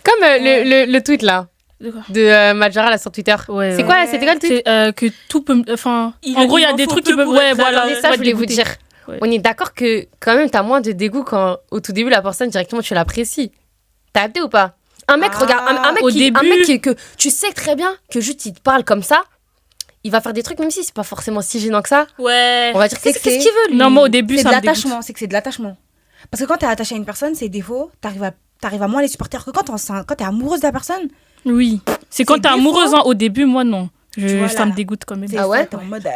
A: Comme le tweet, là,
B: De quoi
A: de Majara, là, sur Twitter.
B: Ouais,
A: C'est
B: ouais.
A: quoi? C'était quoi le tweet?
B: C'est que tout peut. Enfin,
D: Il
B: en gros, il y
D: en
B: a des
D: faut
B: trucs qui
D: peu
B: peuvent.
D: pour
B: Ouais,
D: être
B: voilà.
D: là.
A: Et ça, je voulais vous
B: dégoûter.
A: dire.
B: Ouais.
A: On est d'accord que quand même, t'as moins de dégoût quand au tout début, la personne, directement, tu l'apprécies. T'as capté ou pas? Un mec,
C: Ah,
A: regarde, un mec,
B: au
A: qui, un
B: début-
A: mec que tu sais très bien que juste il te parle comme ça, il va faire des trucs, même si c'est pas forcément si gênant que ça.
D: Ouais.
A: On va dire,
C: C'est
A: qu'est-ce
C: que
A: qu'il veut, lui?
B: Non, moi, au début,
C: C'est de
B: ça me dégoûte.
C: l'attachement. C'est que c'est de l'attachement. Parce que quand t'es attaché à une personne, ses défauts, t'arrives à moins les supporter que quand t'es amoureuse de la personne.
B: Oui. C'est quand
C: C'est
B: t'es
C: des
B: amoureuse,
C: fois-
B: hein, au début, moi, non.
C: Tu vois,
B: Ça
C: là.
B: me dégoûte quand même.
C: C'est
A: Ah ouais?
C: ça, t'es en mode.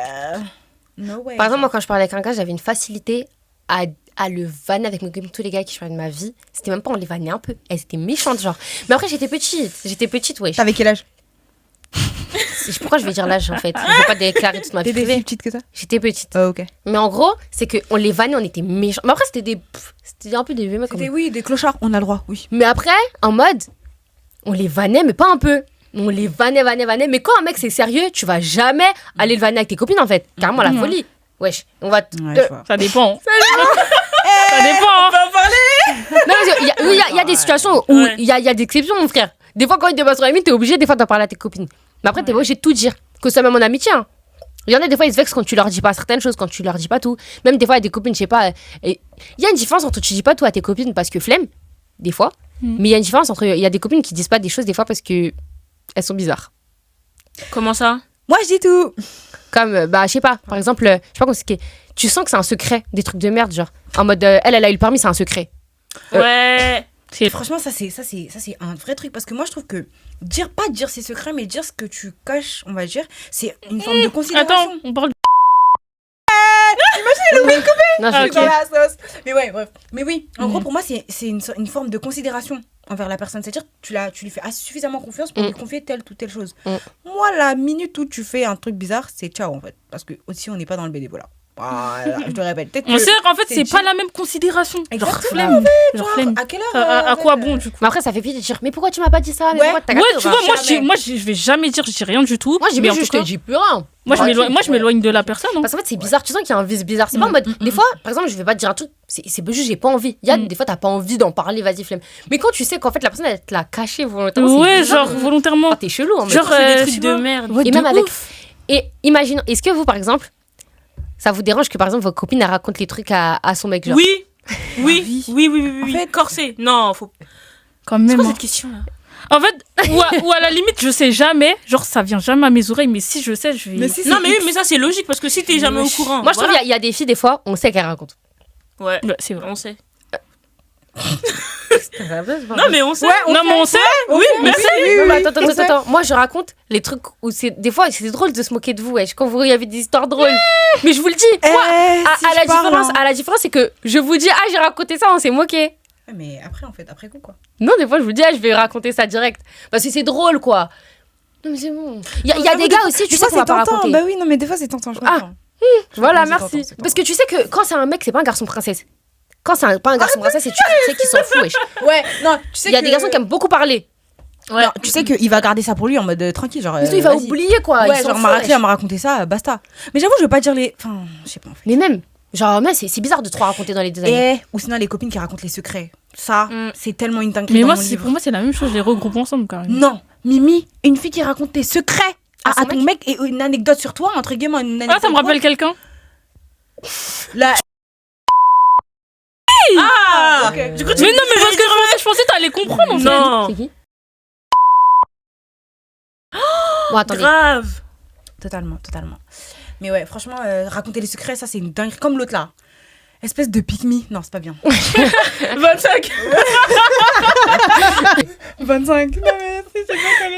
C: No way.
A: Par exemple, moi, quand je parlais avec un gars, j'avais une facilité à le vanner avec tous les gars qui je parlais de ma vie. C'était même pas, on les vannait un peu. Elles étaient méchantes, genre. Mais après, j'étais petite, ouais.
C: T'avais quel âge?
A: Pourquoi je vais dire l'âge, en fait? Je vais pas déclarer toute ma vie
C: T'étais si
A: privée.
C: petite que ça?
A: J'étais petite.
C: Ah, ok.
A: Mais en gros, c'est qu'on les vannait, on était méchants. Mais après, c'était un peu des vieux mecs.
C: C'était, oui, des clochards, on a le droit, oui.
A: Mais après, en mode, on les vannait, mais pas un peu. On les vannait. Mais quand un mec, c'est sérieux, tu vas jamais aller le vanner avec tes copines, en fait. Carrément, la
B: Non.
A: folie. Wesh, on va...
C: Ouais, je vois.
B: Ça dépend. Ça dépend. hein.
A: Non, mais il y a des situations où
D: Ouais.
A: il y a des exceptions, mon frère. Des fois, quand il te passe sur la mine, t'es obligé, des fois, d'en parler à tes copines. Mais après, t'es pas obligé de tout dire. Que ça, même en amitié. Hein. Il y en a des fois, ils se vexent quand tu leur dis pas certaines choses, quand tu leur dis pas tout. Même des fois, il y a des copines, je sais pas. Il y a une différence entre tu dis pas tout à tes copines parce que flemme, des fois. Mais il y a une différence entre. Il y a des copines qui disent pas des choses, des fois, parce que elles sont bizarres.
D: Comment ça?
C: Moi, je dis tout.
A: Comme, bah, je sais pas, par exemple, je sais pas comment c'est. Tu sens que c'est un secret, des trucs de merde, genre. En mode, elle a eu le permis, c'est un secret.
D: Ouais.
C: Franchement, ça c'est un vrai truc parce que moi je trouve que pas dire ses secrets mais dire ce que tu caches, on va dire, c'est une forme de considération.
B: Attends, on parle.
A: Non,
B: Ah,
A: je
B: ok.
C: Dans la sauce. Mais ouais, bref. Mais oui, en gros pour moi c'est une forme de considération envers la personne, c'est-à-dire que tu lui fais suffisamment confiance pour lui confier telle ou telle chose. Moi la minute où tu fais un truc bizarre, c'est ciao en fait parce que aussi on n'est pas dans le bénévolat. Voilà, je te répète. Peut-être
B: On
C: que
B: sait qu'en fait, c'est
C: c'est
B: pas la même considération. Genre
C: Exactement.
B: flemme. Genre flemme.
C: à quelle heure
B: À quoi bon, du coup?
A: Mais après, ça fait pitié de dire, mais pourquoi tu m'as pas dit ça? Mais
C: Ouais.
A: pourquoi t'as
B: Ouais,
A: capté ou
B: tu
A: pas?
B: vois,
C: Jamais.
B: moi, je vais jamais dire, je dis rien du tout.
A: Moi, j'ai
B: mais
A: mis
B: en
A: juste,
B: tout
A: je
B: cas,
A: te dis plus rien.
B: moi, je
A: Ouais.
B: m'éloigne de la personne. hein.
A: Parce qu'en fait, c'est bizarre. Tu sens qu'il y a un vice bizarre. C'est pas en mode. Des fois, par exemple, je vais pas te dire un truc. C'est juste, j'ai pas envie. Il y a des fois, t'as pas envie d'en parler, vas-y, flemme. Mais quand tu sais qu'en fait, la personne, elle te l'a caché volontairement. c'est
B: Ouais,
A: bizarre.
B: genre volontairement.
A: Oh, t'es chelou en mode.
B: Genre,
D: C'est des trucs
B: tu
D: de
B: vois.
D: merde.
B: Ouais,
A: Et
B: de
A: même avec.
B: ouf.
A: Et imagine, est-ce que vous, par exemple, ça vous dérange que par exemple, votre copine, elle raconte les trucs à son mec, genre.
D: Oui. Oui.
C: En fait,
D: Corsé. Non, faut.
B: Quand
D: C'est
B: même.
D: quoi
B: hein.
D: cette question là?
B: En fait, ou à la limite, je sais jamais. Genre, ça vient jamais à mes oreilles, mais si je sais, je vais.
C: Mais si,
D: Non,
C: c'est
D: mais oui, mais ça c'est logique parce que si t'es jamais au courant.
A: Moi, je trouve
D: voilà.
A: qu'il y a des filles, des fois, on sait qu'elles racontent.
D: Ouais,
B: Ouais, c'est vrai.
D: on sait.
A: Non,
D: Non, mais on sait.
B: Non, mais on sait.
D: Oui, merci.
A: Non, mais attends. Moi, je raconte les trucs où c'est. Des fois, c'est drôle de se moquer de vous, wesh. Quand vous y avez des histoires drôles. Mais je vous le dis. Moi, à la différence, c'est que je vous dis, ah, j'ai raconté ça, on s'est moqué.
C: Mais après, en fait, après coup, quoi.
A: Non, des fois, je vous dis, ah, je vais raconter ça direct. Parce que c'est drôle, quoi. Non, mais c'est bon. Il y a des gars aussi, tu sais qu'on va pas raconter.
C: Bah oui, non, mais des fois, c'est tentant, je
A: Ah.
C: comprends.
A: Voilà,
C: C'est
A: merci.
C: tentant.
A: Parce que tu sais que quand c'est un mec, c'est pas un garçon princesse. quand c'est pas un garçon princesse, c'est tu sais qu'il s'en fout, wesh.
C: Ouais, non, tu sais
A: Il y a des garçons qui aiment beaucoup parler.
D: Ouais.
C: Non, tu sais qu'il va garder ça pour lui en mode tranquille, genre.
A: Mais il va
C: vas-y.
A: oublier, quoi.
C: Ouais,
A: il s'en
C: genre,
A: fout,
C: ma raclée,
A: wesh.
C: elle m'a raconté ça, basta. Mais j'avoue, je veux pas dire les. Enfin, je sais pas en fait.
A: Mais même, genre, mais c'est bizarre de trop raconter dans les deux amis.
C: Ou sinon, les copines qui racontent les secrets. Ça,
D: Mm.
C: c'est tellement une dinguerie.
B: Mais
C: dans
B: moi,
C: mon livre.
B: pour moi, c'est la même chose, je les regroupe ensemble quand même.
C: Non, Mimi, une fille qui raconte tes secrets
A: À son
C: à ton mec et une anecdote sur toi, entre guillemets, une anecdote.
B: Ah, ça me rappelle quelqu'un.
C: La...
D: Ah
C: ok.
D: Du coup, tu
B: Mais non, mais parce que je pensais que t'allais comprendre en fait.
D: Non.
A: C'est qui? Bon, attendez.
D: Grave.
C: Totalement. Mais ouais, franchement, raconter les secrets, ça, c'est une dinguerie. Comme l'autre là. Espèce de pique-me. Non, c'est pas bien.
D: 25.
C: 25. Non, mais c'est pas qu'elle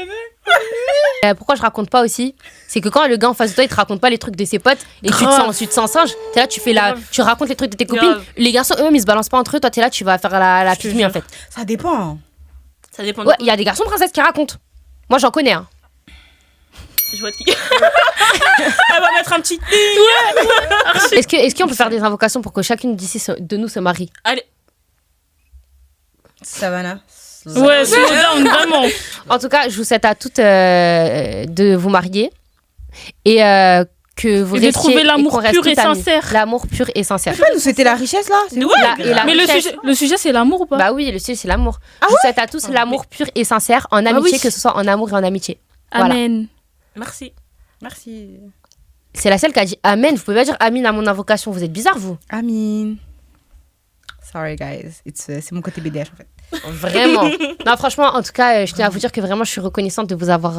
C: est.
A: Pourquoi je raconte pas aussi? C'est que quand le gars en face de toi, il te raconte pas les trucs de ses potes et que tu te sens singe, t'es là, tu racontes les trucs de tes copines.
D: Grave.
A: Les garçons eux-mêmes, ils se balancent pas entre eux. Toi, t'es là, tu vas faire la
D: Je te
A: pique-me en
D: jure.
A: fait.
C: Ça dépend. Hein.
D: Ça dépend.
A: Ouais, il y a des garçons princesses qui racontent. Moi, j'en connais. Hein.
D: Je vois de qui. Elle va mettre un petit.
A: Est-ce qu'on peut faire des invocations pour que chacune de nous se marie?
D: Allez.
C: Savannah.
B: Ouais, slow down, vraiment.
A: En tout cas, je vous souhaite à toutes de vous marier et que vous
B: Et de
A: restiez
B: trouver
A: et
B: l'amour
A: qu'on reste
B: pur et
A: toutes amies.
B: sincère.
A: L'amour pur et sincère.
C: Tu peux nous souhaiter la richesse là? C'est
D: Ouais,
C: cool.
A: Et la
B: Mais
A: richesse.
B: le sujet, c'est l'amour ou pas?
A: Bah oui, le sujet c'est l'amour. Je vous souhaite à tous l'amour pur et sincère en amitié,
B: oui.
A: que ce soit en amour et en amitié. Voilà.
B: Amen.
D: Merci.
C: Merci.
A: C'est la seule qui a dit Amen. Vous pouvez pas dire Amin à mon invocation. Vous êtes bizarre, vous.
C: Amine. Sorry guys, c'est mon côté BDH en fait.
A: Vraiment. Non, franchement, en tout cas, je tiens à vous dire que vraiment, je suis reconnaissante de vous avoir.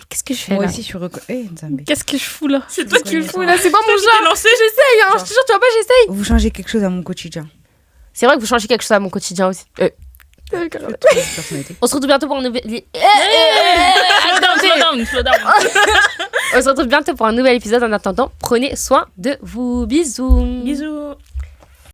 A: Qu'est-ce que je fais
C: Moi
A: là?
C: aussi je suis Nzambe.
B: Qu'est-ce que je fous là?
D: C'est toi qui le fous
A: là, c'est pas mon
D: T'es
A: genre.
D: lancé.
A: J'essaye, hein. Je te jure, tu vois pas, j'essaye.
C: Vous changez quelque chose à mon quotidien.
A: C'est vrai que vous changez quelque chose à mon quotidien aussi.
C: Personnalité.
A: On se retrouve bientôt pour un nouvel.
B: Slow down.
A: On se retrouve bientôt pour un nouvel épisode. En attendant, prenez soin de vous. Bisous.
D: Bisous.